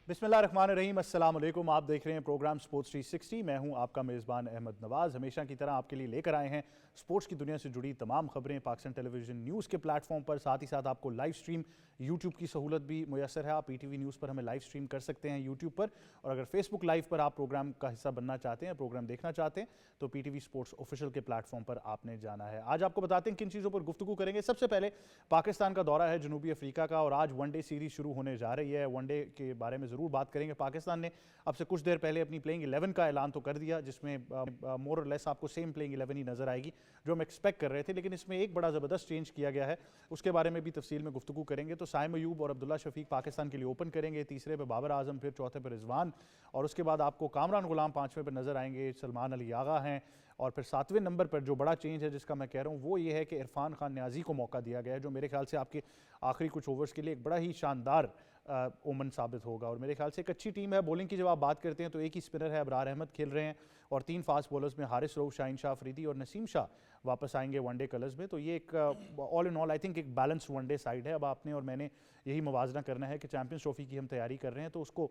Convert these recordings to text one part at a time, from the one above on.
بسم اللہ الرحمن الرحیم، السلام علیکم۔ آپ دیکھ رہے ہیں پروگرام سپورٹس 360۔ میں ہوں آپ کا میزبان احمد نواز۔ ہمیشہ کی طرح آپ کے لیے لے کر آئے ہیں سپورٹس کی دنیا سے جڑی تمام خبریں پاکستان ٹیلی ویژن نیوز کے پلیٹ فارم پر، ساتھ ہی ساتھ آپ کو لائیو سٹریم یوٹیوب کی سہولت بھی میسر ہے۔ آپ پی ٹی وی نیوز پر ہمیں لائیو سٹریم کر سکتے ہیں یوٹیوب پر، اور اگر فیس بک لائیو پر آپ پروگرام کا حصہ بننا چاہتے ہیں، پروگرام دیکھنا چاہتے ہیں، تو P T V sports official کے پلیٹ فارم پر آپ نے جانا ہے۔ آج آپ کو بتاتے ہیں کن چیزوں پر گفتگو کریں گے۔ سب سے پہلے پاکستان کا دورہ ہے جنوبی افریقہ کا، اور آج ون ڈے سیریز شروع ہونے جا رہی ہے۔ ون ڈے کے بارے میں ضرور بات کریں گے۔ پاکستان نے اب سے کچھ دیر پہلے اپنی پلینگ 11 کا اعلان تو کر دیا، جس میں مور اور لیس آپ کو سیم پلینگ 11 ہی نظر آئے گی جو ہم ایکسپیکٹ کر رہے تھے، لیکن اس میں ایک بڑا زبردست چینج کیا گیا ہے، اس کے بارے میں بھی تفصیل میں گفتگو کریں گے۔ تو سائم ایوب اور عبداللہ شفیق پاکستان کے لیے اوپن کریں گے، تیسرے پہ بابر اعظم، پھر چوتھے پہ رضوان، اور اس کے بعد آپ کو کامران غلام پانچویں پہ نظر آئیں گے، سلمان علی آغا ہیں، اور پھر ساتویں نمبر پر جو بڑا چینج ہے جس کا میں کہہ رہا ہوں وہ یہ ہے کہ عرفان خان نیازی کو موقع دیا گیا ہے، جو میرے خیال سے آپ کے آخری کچھ اوورز کے لیے ایک بڑا ہی شاندار اومن ثابت ہوگا، اور میرے خیال سے ایک اچھی ٹیم ہے۔ بولنگ کی جب آپ بات کرتے ہیں تو ایک ہی اسپنر ہے، ابرار احمد کھیل رہے ہیں، اور 3 فاسٹ بولرز میں حارث رؤف، شاہین شاہ افریدی اور نسیم شاہ واپس آئیں گے ون ڈے کلرز میں۔ تو یہ ایک آل ان آل آئی تھنک ایک بیلنس ون ڈے سائیڈ ہے۔ اب آپ نے اور میں نے یہی موازنہ کرنا ہے کہ چیمپئنز ٹرافی کی ہم تیاری کر رہے ہیں تو اس کو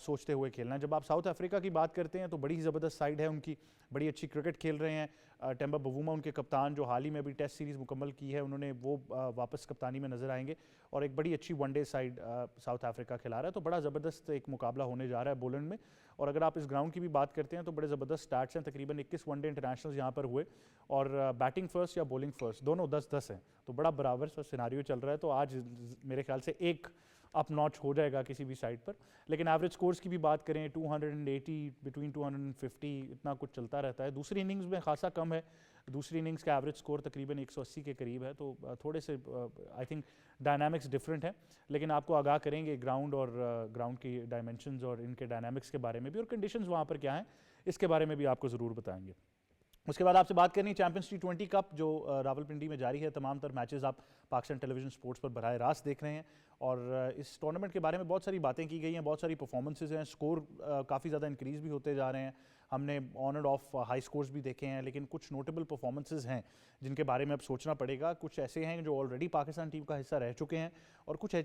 سوچتے ہوئے کھیلنا ہے۔ جب آپ ساؤتھ افریقہ کی بات کرتے ہیں تو بڑی زبردست سائیڈ ہے ان کی، بڑی اچھی کرکٹ کھیل رہے ہیں۔ ٹیمبا بووما ان کے کپتان، جو حال ہی میں بھی ٹیسٹ سیریز مکمل کی ہے، انہوں نے وہ واپس کپتانی میں نظر آئیں گے، اور ایک بڑی اچھی one day side South Africa کھلا رہا ہے۔ تو بڑا زبردست ایک مقابلہ ہونے جا رہا ہے بولنڈ میں، اور اگر آپ اس گراؤنڈ کی بھی بات کرتے ہیں تو بڑے زبردست سٹارٹس ہیں، تقریباً 21 ون ڈے انٹرنیشنلز یہاں پر ہوئے، اور بیٹنگ فرسٹ یا بولنگ فرسٹ دونوں 10-10 ہیں، تو بڑا برابر سا سیناریو چل رہا ہے۔ تو آج میرے خیال سے ایک اپ ناچ ہو جائے گا کسی بھی سائڈ پر، لیکن ایوریج سکورز کی بھی بات کریں 280 بٹوین 250 اتنا کچھ چلتا رہتا ہے۔ دوسری اننگز میں خاصا کم ہے، دوسری اننگز کا ایوریج سکور تقریباً 180 کے قریب ہے، تو تھوڑے سے آئی تھنک ڈائنامکس ڈفرینٹ ہیں، لیکن آپ کو آگاہ کریں گے گراؤنڈ اور گراؤنڈ کی ڈائمنشنز اور ان کے ڈائنامکس کے بارے میں بھی، اور کنڈیشنز وہاں پر کیا ہیں اس کے بارے میں بھی آپ کو ضرور بتائیں گے۔ اس کے بعد آپ سے بات کرنی چیمپئنز T20 کپ جو راولپنڈی میں جاری ہے۔ تمام تر میچز آپ پاکستان ٹیلی ویژن سپورٹس پر براہ راست دیکھ رہے ہیں، اور اس ٹورنامنٹ کے بارے میں بہت ساری باتیں کی گئی ہیں، بہت ساری پرفارمنسز ہیں، سکور کافی زیادہ انکریز بھی ہوتے جا رہے ہیں۔ ہم نے on and of high scores بھی دیکھے ہیں، لیکن کچھ نوٹیبل پرفارمنسز ہیں جن کے بارے میں اب سوچنا پڑے گا۔ کچھ ایسے ہیں جو آلریڈی پاکستان ٹیم کا حصہ رہ چکے ہیں، اور کچھ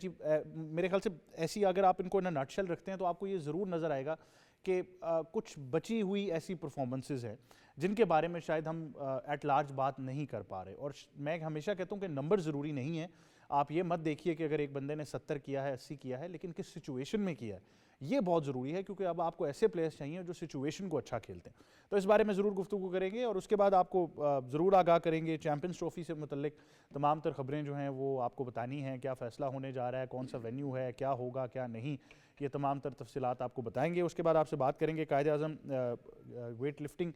میرے خیال سے ایسی اگر آپ ان کو نٹ شیل رکھتے ہیں تو آپ کو یہ ضرور نظر آئے گا کہ کچھ بچی ہوئی ایسی پرفارمنسز ہیں جن کے بارے میں شاید ہم ایٹ لارج بات نہیں کر پا رہے، اور میں ہمیشہ کہتا ہوں کہ نمبر ضروری نہیں ہے۔ آپ یہ مت دیکھیے کہ اگر ایک بندے نے 70 کیا ہے، 80 کیا ہے، لیکن کس سچویشن میں کیا ہے، یہ بہت ضروری ہے، کیونکہ اب آپ کو ایسے پلیئرز چاہیے جو سچویشن کو اچھا کھیلتے ہیں۔ تو اس بارے میں ضرور گفتگو کریں گے، اور اس کے بعد آپ کو ضرور آگاہ کریں گے چیمپئنز ٹرافی سے متعلق تمام تر خبریں جو ہیں وہ آپ کو بتانی ہیں، کیا فیصلہ ہونے جا رہا ہے، کون سا وینیو ہے، کیا ہوگا کیا نہیں، یہ تمام تر تفصیلات آپ کو بتائیں گے۔ اس کے بعد آپ سے بات کریں گے Quaid Azam weight lifting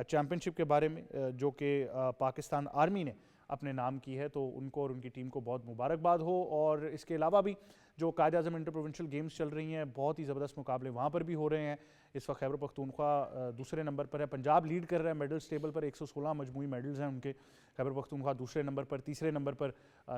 champion شپ کے بارے میں، جو کہ پاکستان آرمی نے اپنے نام کی ہے، تو ان کو اور ان کی ٹیم کو بہت مبارکباد ہو۔ اور اس کے علاوہ بھی جو Quaid Azam inter provincial games چل رہی ہیں، بہت ہی زبردست مقابلے وہاں پر بھی ہو رہے ہیں۔ اس وقت خیبر پختونخوا دوسرے نمبر پر ہے، پنجاب لیڈ کر رہا ہے میڈلز ٹیبل پر، 116 مجموعی میڈلز ہیں ان کے۔ خیبر پختونخوا دوسرے نمبر پر، تیسرے نمبر پر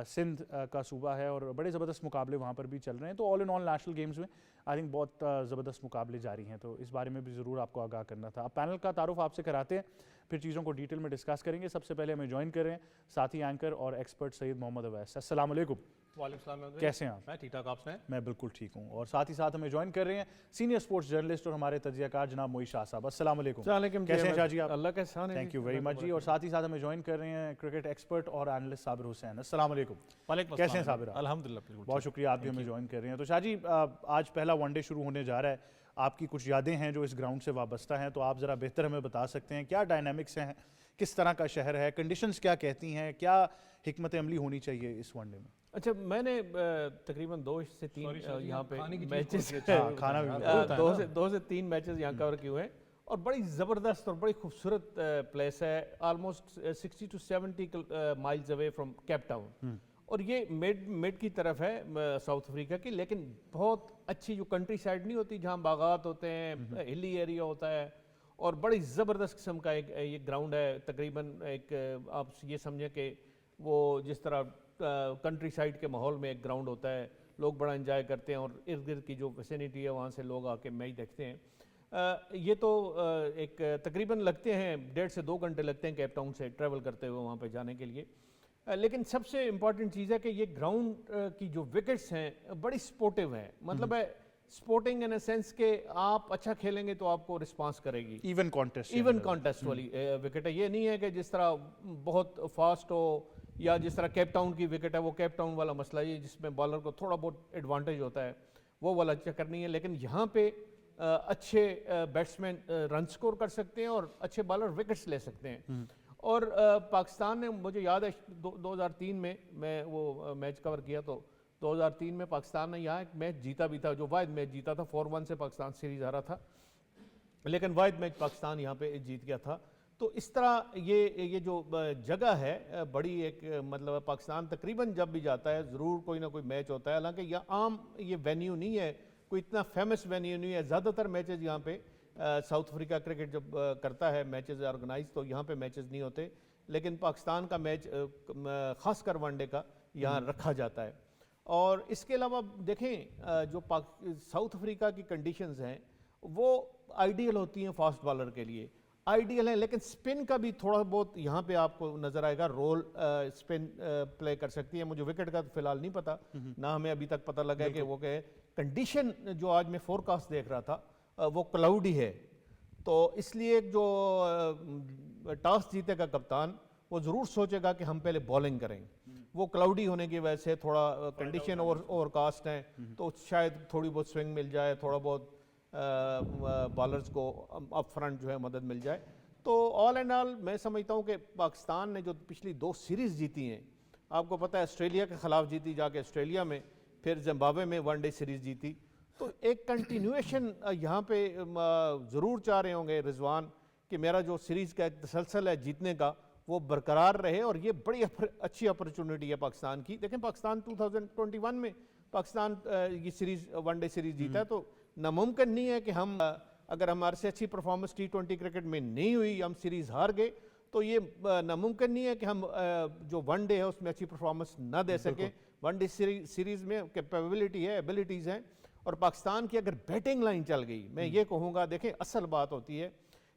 سندھ کا صوبہ ہے، اور بڑے زبردست مقابلے وہاں پر بھی چل رہے ہیں۔ تو آل ان آل نیشنل گیمز میں آئی تھنک بہت زبردست مقابلے جاری ہیں، تو اس بارے میں بھی ضرور آپ کو آگاہ کرنا تھا۔ اب پینل کا تعارف آپ سے کراتے ہیں، پھر چیزوں کو ڈیٹیل میں ڈسکس کریں گے۔ سب سے پہلے ہمیں جوائن کر رہے ہیں ساتھی اینکر اور ایکسپرٹ سید محمد اویس۔ السلام علیکم۔ وعلیکم السلام، کیسے ہیں آپ؟ میں ٹھیک ٹھاک، آپ سنائیں؟ میں بالکل ٹھیک ہوں، اور ساتھ ہی ساتھ ہمیں جوائن کر رہے ہیں سینئر سپورٹس جرنلسٹ اور ہمارے تجزیہ کار جناب موئی شاہ صاحب۔ السلام علیکم۔ کیسے ہیں شاہ جی آپ؟ اللہ کا احسان ہے، تھینک یو ویری مچ جی۔ اور ساتھ ہی ساتھ ہمیں جوائن کر رہے ہیں کرکٹ ایکسپرٹ اور اینالسٹ صابر حسین۔ السلام علیکم۔ وعلیکم کیسے ہیں السلام، صابر؟ الحمدللہ، بہت شکریہ، آپ بھی ہمیں جوائن کر رہے ہیں۔ تو شاہ جی آج پہلا ون ڈے شروع ہونے جا رہا ہے، آپ کی کچھ یادیں ہیں جو اس گراؤنڈ سے وابستہ ہیں، تو آپ ذرا بہتر ہمیں بتا سکتے ہیں کیا ڈائنامکس ہیں، کس طرح کا شہر ہے، کنڈیشنز کیا کہتی ہیں، کیا حکمت عملی ہونی چاہیے اس ون ڈے میں؟ اچھا، میں نے تقریباً 2 سے 3 یہاں پہ میچز، کھانا بھی 2 سے 3 میچز یہاں کور کیے ہوئے ہیں، اور بڑی زبردست اور بڑی خوبصورت پلیس ہے، almost 60 to 70 miles away from Cape Town, اور یہ مڈ کی طرف ہے ساؤتھ افریقہ کی، لیکن بہت اچھی جو کنٹری سائڈ نہیں ہوتی جہاں باغات ہوتے ہیں، ہلی ایریا ہوتا ہے، اور بڑی زبردست قسم کا ایک یہ گراؤنڈ ہے۔ تقریباً ایک آپ یہ سمجھیں کہ وہ جس طرح کنٹری سائڈ کے ماحول میں ایک گراؤنڈ ہوتا ہے، لوگ بڑا انجوائے کرتے ہیں، اور ارد گرد کی جو ویسینٹی ہے وہاں سے لوگ آ کے میچ دیکھتے ہیں۔ یہ تو ایک تقریباً لگتے ہیں 1.5 سے 2 گھنٹے لگتے ہیں کیپ ٹاؤن سے ٹریول کرتے ہوئے وہاں پہ جانے کے لیے، لیکن سب سے امپورٹنٹ چیز ہے کہ یہ گراؤنڈ کی جو وکٹس ہیں بڑی سپورٹیو ہیں، مطلب ہے سپورٹنگ ان اے سینس کہ آپ اچھا کھیلیں گے تو آپ کو رسپانس کرے گی. ایون کانٹیسٹ کانٹیسٹ والی وکٹ ہے. یہ نہیں ہے کہ جس طرح بہت فاسٹ ہو یا جس طرح کیپ ٹاؤن کی وکٹ ہے, وہ کیپ ٹاؤن والا مسئلہ ہے جس میں بالر کو تھوڑا بہت ایڈوانٹیج ہوتا ہے, وہ والا چکر نہیں ہے. لیکن یہاں پہ اچھے بیٹسمین رن سکور کر سکتے ہیں اور اچھے بالر وکٹس لے سکتے ہیں. اور پاکستان نے, مجھے یاد ہے 2003 میں وہ میچ کور کیا, تو 2003 میں پاکستان نے یہاں ایک میچ جیتا بھی تھا, جو واحد میچ جیتا تھا. 4-1 سے پاکستان سیریز ہارا تھا, لیکن واحد میچ پاکستان یہاں پہ جیت گیا تھا. تو اس طرح یہ جو جگہ ہے بڑی ایک, مطلب پاکستان تقریباً جب بھی جاتا ہے ضرور کوئی نہ کوئی میچ ہوتا ہے. حالانکہ یہ عام یہ وینیو نہیں ہے, کوئی اتنا فیمس وینیو نہیں ہے. زیادہ تر میچز یہاں پہ ساؤتھ افریقہ کرکٹ جب کرتا ہے میچز آرگنائز, تو یہاں پہ میچز نہیں ہوتے. لیکن پاکستان کا میچ خاص کر ون ڈے کا یہاں رکھا جاتا ہے. اور اس کے علاوہ دیکھیں جو ساؤتھ افریقہ کی کنڈیشنز ہیں وہ آئیڈیل ہوتی ہیں فاسٹ بالر کے لیے, آئیڈیل ہیں. لیکن سپن کا بھی تھوڑا بہت یہاں پہ آپ کو نظر آئے گا رول, سپن پلے کر سکتی ہے. مجھے وکٹ کا فی الحال نہیں پتا, نہ ہمیں ابھی تک پتہ لگا ہے کہ وہ کہ کنڈیشن جو آج میں فور کاسٹ دیکھ رہا تھا وہ کلاؤڈی ہے. تو اس لیے جو ٹاس جیتے گا کپتان وہ ضرور سوچے گا کہ ہم پہلے بالنگ کریں. وہ کلاؤڈی ہونے کی وجہ سے تھوڑا کنڈیشن اوور کاسٹ ہیں, تو شاید تھوڑی بہت سوئنگ مل جائے, تھوڑا بہت بالرز کو اپ فرنٹ جو ہے مدد مل جائے. تو آل اینڈ آل میں سمجھتا ہوں کہ پاکستان نے جو پچھلی 2 سیریز جیتی ہیں, آپ کو پتہ ہے آسٹریلیا کے خلاف جیتی جا کے آسٹریلیا میں, پھر زمبابوے میں ون ڈے سیریز جیتی, تو ایک کنٹینیویشن یہاں پہ ضرور چاہ رہے ہوں گے رضوان کہ میرا جو سیریز کا ایک تسلسل ہے جیتنے کا وہ برقرار رہے. اور یہ بڑی اچھی اپرچونٹی ہے پاکستان کی. دیکھیں پاکستان 2021 میں پاکستان یہ سیریز ون ڈے سیریز جیتا ہے, تو ناممکن نہیں ہے کہ ہم اگر ہمارے سے اچھی پرفارمنس T20 کرکٹ میں نہیں ہوئی, ہم سیریز ہار گئے, تو یہ ناممکن نہیں ہے کہ ہم جو ون ڈے ہے اس میں اچھی پرفارمنس نہ دے سکیں. ون ڈے سیریز میں کیپیبلٹی ہے, ایبلٹیز ہیں. اور پاکستان کی اگر بیٹنگ لائن چل گئی, میں یہ کہوں گا, دیکھیں اصل بات ہوتی ہے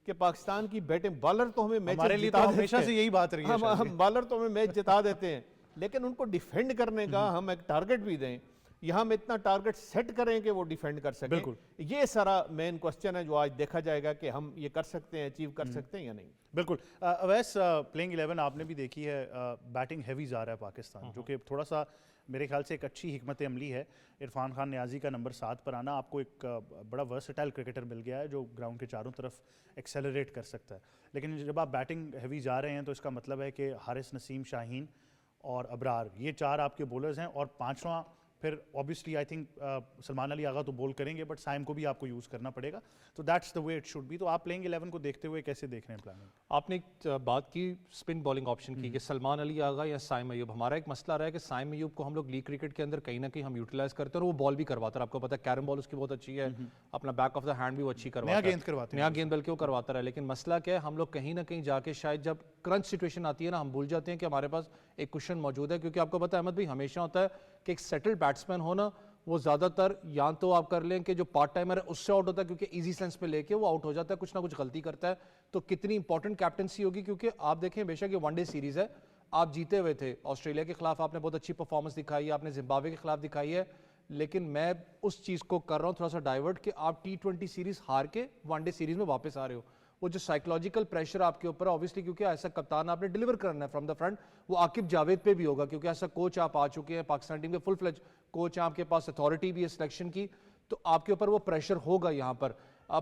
کہ پاکستان کی بیٹنگ, بالر تو ہمیں میچ جتا دیتے ہیں, ہمیشہ سے یہی بات رہی ہے, ہم بالر تو ہمیں میچ جتا دیتے ہیں, لیکن ان کو ڈیفینڈ کرنے کا ہم ایک ٹارگٹ بھی دیں, یہاں ہم اتنا ٹارگٹ سیٹ کریں کہ وہ ڈیفینڈ کر سکیں. یہ سارا مین کوسچن ہے جو آج دیکھا جائے گا کہ ہم یہ کر سکتے ہیں, اچیو کر سکتے ہیں یا نہیں. بالکل. اویس, پلینگ 11 آپ نے بھی دیکھی ہے, بیٹنگ ہیوی جا رہا ہے پاکستان, جو کہ تھوڑا سا میرے خیال سے ایک اچھی حکمت عملی ہے. عرفان خان نیازی کا نمبر 7 پر آنا, آپ کو ایک بڑا ورسٹائل کرکٹر مل گیا ہے جو گراؤنڈ کے چاروں طرف ایکسیلریٹ کر سکتا ہے. لیکن جب آپ بیٹنگ ہیوی جا رہے ہیں تو اس کا مطلب ہے کہ حارث نسیم, شاہین اور ابرار, یہ 4 آپ کے بولرز ہیں, اور 5واں پھر obviously I think Salman Ali آغا تو بول کریں گے, بٹ سائم کو بھی آپ کو یوز کرنا پڑے گا. تو that's the way it should be. تو آپ پلینگ 11 کو دیکھتے ہوئے کیسے دیکھ رہے ہیں پلاننگ؟ آپ نے ایک بات کی اسپن بالنگ آپشن کی کہ سلمان علی آغا یا سائم ایوب. ہمارا ایک مسئلہ رہا ہے کہ سائم ایوب کو ہم لوگ لیگ کرکٹ کے اندر کہیں نہ کہیں ہم یوٹیلائز کرتے ہیں, اور وہ بال بھی کرواتا ہے. آپ کو پتا ہے کیرم بال اس کی بہت اچھی ہے, اپنا بیک آف دا ہینڈ بھی وہ اچھی کرواتا ہے, نیا گیند بلکہ وہ کرواتا رہا. لیکن مسئلہ کیا ہے, ہم لوگ کہیں نہ کہیں جا کے شاید جب کرنچ سچویشن آتی ہے نا, ہم بھول جاتے ہیں کہ ہمارے پاس ایک کوشن موجود ہے. کیونکہ آپ کو پتا ہے احمد بھائی, ہمیشہ ہوتا ہے کہ ایک سیٹلڈ بیٹسمین ہونا, وہ زیادہ تر یا تو آپ کر لیں کہ جو پارٹ ٹائمر ہے اس سے آؤٹ ہوتا ہے, کیونکہ ایزی سینس پہ لے کے وہ آؤٹ ہو جاتا ہے, کچھ نہ کچھ غلطی کرتا ہے. تو کتنی امپورٹنٹ کیپٹنسی ہوگی, کیونکہ آپ دیکھیں بے شک یہ ون ڈے سیریز ہے, آپ جیتے ہوئے تھے آسٹریلیا کے خلاف, آپ نے بہت اچھی پرفارمنس دکھائی ہے, آپ نے زمبابوے کے خلاف دکھائی ہے. لیکن میں اس چیز کو کر رہا ہوں تھوڑا سا ڈائیورٹ کہ آپ T20 سیریز ہار کے ون ڈے سیریز میں واپس آ رہے ہو. وہ جو سائیکولوجیکل پریشر آپ کے اوپر ہے اوبیسلی, کیونکہ ایسا کپتان آپ نے ڈیلیور کرنا ہے فرام دا فرنٹ, وہ عاقب جاوید پہ بھی ہوگا, کیونکہ ایسا کوچ آپ آ چکے ہیں پاکستان ٹیم کے, فل فلیج کوچ ہیں, آپ کے پاس اتھارٹی بھی ہے سلیکشن کی, تو آپ کے اوپر وہ پریشر ہوگا یہاں پر.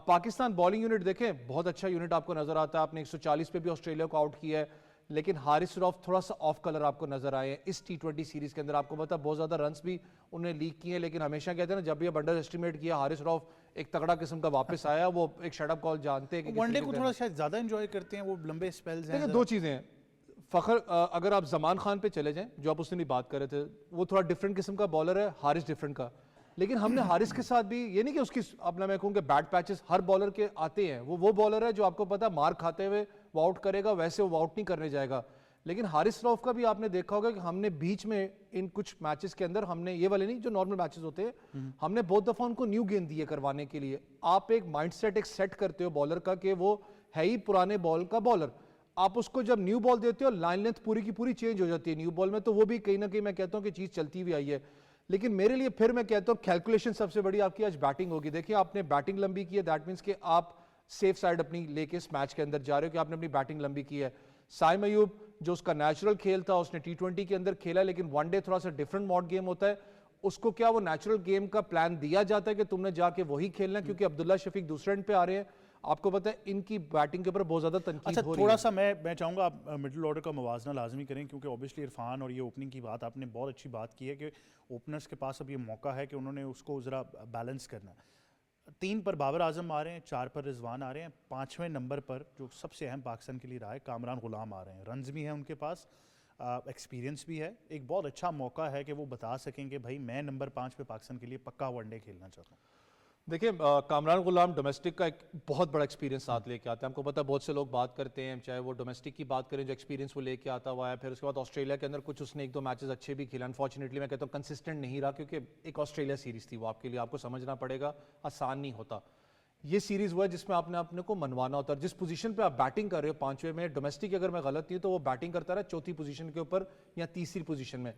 پاکستان بالنگ یونٹ دیکھیں, بہت اچھا یونٹ آپ کو نظر آتا ہے, آپ نے 140 پہ بھی آسٹریلیا کو آؤٹ کیا ہے. لیکن حارث رؤف تھوڑا سا آف کلر آپ کو نظر آئے ہیں اس T20 سیریز کے اندر. آپ کو پتا بہت زیادہ رنس بھی انہوں نے لیک کیے ہیں, لیکن ہمیشہ کہتے ہیں نا, جب یہ انڈر اسٹیمیٹ کیا حارث رؤف ایک تگڑا قسم کا واپس آیا, وہ ایک شٹ اپ کال جانتے ہیں کہ ون ڈے کو تھوڑا شاید زیادہ انجوائے کرتے ہیں, وہ لمبے اسپیلز ہیں. 2 چیزیں ہیں. فخر, اگر آپ زمان خان پہ چلے جائیں جو آپ اس دن بات کر رہے تھے, وہ تھوڑا ڈفرنٹ قسم کا بالر ہے, حارث ڈفرنٹ کا. لیکن ہم نے حارث کے ساتھ بھی یہ نہیں کہ اس کی اپنا میں کہوں کہ بیڈ پیچز ہر بالر کے آتے ہیں, وہ بالر ہے جو آپ کو پتا مار کھاتے ہوئے وہ آؤٹ کرے گا, ویسے وہ آؤٹ نہیں کرنے جائے گا. لیکن حارث رؤف کا بھی آپ نے دیکھا ہوگا کہ ہم نے بیچ میں ان کچھ میچز کے اندر, ہم نے یہ والے نہیں جو نارمل میچز ہوتے ہیں, ہم نے بہت دفعہ ان کو نیو گیند دیے کروانے کے لیے. آپ ایک مائنڈ سیٹ ایک سیٹ کرتے ہو بالر کا کہ وہ ہے ہی پرانے بال کا بالر, آپ اس کو جب نیو بال دیتے ہو لائن لینتھ پوری کی پوری چینج ہو جاتی ہے نیو بال میں, تو وہ بھی کہیں نہ کہیں میں کہتا ہوں کہ چیز چلتی ہوئی آئی ہے. لیکن میرے لیے پھر میں کہتا ہوں کیلکولیشن سب سے بڑی آپ کی آج بیٹنگ ہوگی. دیکھیں آپ نے بیٹنگ لمبی کی ہے, دیٹ مینس کہ آپ سیف سائڈ اپنی لے کے اس میچ کے اندر جا رہے ہو کہ آپ نے اپنی بیٹنگ لمبی کی ہے. سائم ایوب جو اس کا نیچرل کھیل تھا اس نے T20 کے اندر کھیلا, لیکن ون ڈے تھوڑا سا ڈفرنٹ موڈ گیم ہوتا ہے. اس کو کیا وہ نیچرل گیم کا پلان دیا جاتا ہے کہ تم نے جا کے وہی کھیلنا ہے, کیونکہ عبداللہ شفیق دوسرے اینڈ پہ آ رہے ہیں. آپ کو پتہ ہے ان کی بیٹنگ کے اوپر بہت زیادہ تنقید ہو رہی ہے. تھوڑا سا میں چاہوں گا آپ مڈل آرڈر کا موازنہ لازمی کریں, کیونکہ اوبیسلی عرفان اور یہ اوپننگ کی بات آپ نے بہت اچھی بات کی ہے کہ اوپنرز کے پاس اب یہ موقع ہے کہ انہوں نے اس کو ذرا بیلنس کرنا ہے. 3 پر بابر اعظم آ رہے ہیں, 4 پر رضوان آ رہے ہیں, 5ویں نمبر پر جو سب سے اہم پاکستان کے لیے رہا ہے کامران غلام آ رہے ہیں. رنز بھی ہیں ان کے پاس, ایکسپیرینس بھی ہے. ایک بہت اچھا موقع ہے کہ وہ بتا سکیں کہ بھائی میں نمبر 5 پہ پاکستان کے لیے پکا ون ڈے کھیلنا چاہتا ہوں. دیکھیں کامران غلام ڈومیسٹک کا ایک بہت بڑا ایکسپیرینس ساتھ لے کے آتا ہے. ہم کو پتہ ہے بہت سے لوگ بات کرتے ہیں, چاہے وہ ڈومیسٹک کی بات کریں جو ایکسپیرینس وہ لے کے آتا ہوا ہے, پھر اس کے بعد آسٹریلیا کے اندر کچھ اس نے 1-2 میچز اچھے بھی کھیلا. انفارچونیٹلی میں کہتا ہوں کنسسٹنٹ نہیں رہا, کیونکہ ایک آسٹریلیا سیریز تھی وہ آپ کے لیے, آپ کو سمجھنا پڑے گا, آسان نہیں ہوتا. یہ سیریز وہ ہے جس میں آپ نے اپنے کو منوانا ہوتا ہے. جس پوزیشن پہ آپ بیٹنگ کر رہے ہو 5ویں میں, ڈومیسٹک اگر میں غلط نہیں تو وہ بیٹنگ کرتا رہا 4تھی پوزیشن کے اوپر یا 3ری پوزیشن میں.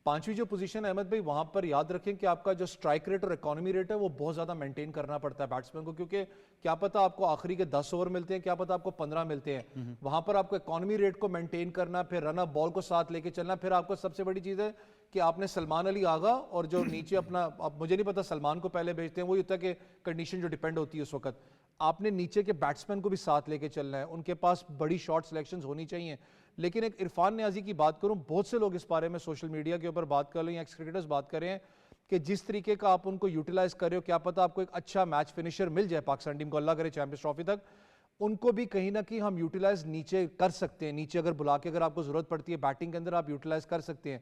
5ویں جو پوزیشن ہے احمد بھائی, وہاں پر یاد رکھیں کہ آپ کا جو اسٹرائک ریٹ اور اکانومی ریٹ ہے وہ بہت زیادہ مینٹین کرنا پڑتا ہے بیٹسمین کو, کیونکہ کیا پتہ آپ کو آخری کے 10 اوور ملتے ہیں, کیا پتہ آپ کو 15 ملتے ہیں. وہاں پر آپ کو اکانومی ریٹ کو مینٹین کرنا, پھر رن اپ بال کو ساتھ لے کے چلنا. پھر آپ کو سب سے بڑی چیز ہے کہ آپ نے سلمان علی آغا اور جو نیچے اپنا, اب مجھے نہیں پتا سلمان کو پہلے بھیجتے ہیں, وہ یہ ہوتا ہے کہ کنڈیشن جو ڈیپینڈ ہوتی ہے اس وقت, آپ نے نیچے کے بیٹسمین کو بھی ساتھ لے کے چلنا ہے, ان کے پاس بڑی شارٹ سلیکشنز ہونی چاہیے. لیکن ایک عرفان نیازی کی بات کروں, بہت سے لوگ اس بارے میں سوشل میڈیا کے اوپر بات کر رہے ہیں یا ایکس کرکٹرز بات کر رہے ہیں کہ جس طریقے کا آپ ان کو یوٹیلائز کر رہے ہو, کیا پتہ آپ کو ایک اچھا میچ فنیشر مل جائے پاکستان ٹیم کو, اللہ کرے چیمپئنز ٹرافی تک, ان کو بھی کہیں نہ کہیں ہم یوٹیلائز نیچے کر سکتے ہیں. نیچے اگر بلا کے اگر آپ کو ضرورت پڑتی ہے بیٹنگ کے اندر آپ یوٹیلائز کر سکتے ہیں.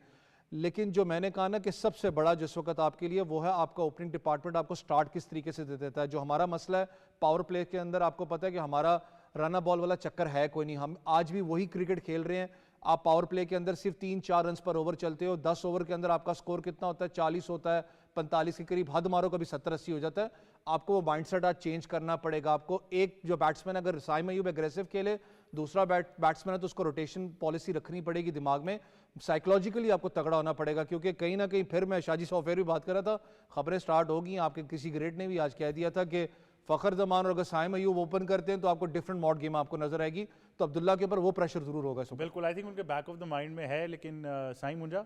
لیکن جو میں نے کہا نا کہ سب سے بڑا جس وقت آپ کے لیے وہ ہے آپ کا اوپننگ ڈپارٹمنٹ آپ کو سٹارٹ کس طریقے سے دے دیتا ہے. جو ہمارا مسئلہ ہے پاور پلے کے اندر, آپ کو پتہ ہے کہ ہمارا رن بال والا چکر ہے کوئی نہیں. ہم آج بھی وہی کرکٹ کھیل رہے ہیں. آپ پاور پلے کے اندر صرف 3-4 رنز پر اوور چلتے ہو, 10 اوور کے اندر آپ کا سکور کتنا ہوتا ہے, 40 ہوتا ہے, 45 کے قریب, حد مارو کبھی 70-80 ہو جاتا ہے. آپ کو وہ مائنڈ سیٹ آج چینج کرنا پڑے گا. آپ کو ایک جو بیٹسمین اگر سائم ایوب اگریسو کھیلے, دوسرا بیٹسمین ہے تو اس کو روٹیشن پالیسی رکھنی پڑے گی دماغ میں, سائیکلوجیکلی آپ کو تگڑا ہونا پڑے گا. کیونکہ کہیں نہ کہیں پھر میں شاجی سافیر بھی بات کر رہا تھا, خبریں سٹارٹ ہو گئی, آپ کے کسی گریٹ نے بھی آج کہہ دیا تھا کہ فخر زمان اور اگر سائم ایوب اوپن کرتے ہیں تو آپ کو ڈفرنٹ موڈ گیم آپ کو نظر آئے گی. تو عبداللہ کے اوپر وہ پریشر ضرور ہوگا. بالکل, آئی تھنک ان کے بیک آف دا مائنڈ میں ہے. لیکن سائم منجا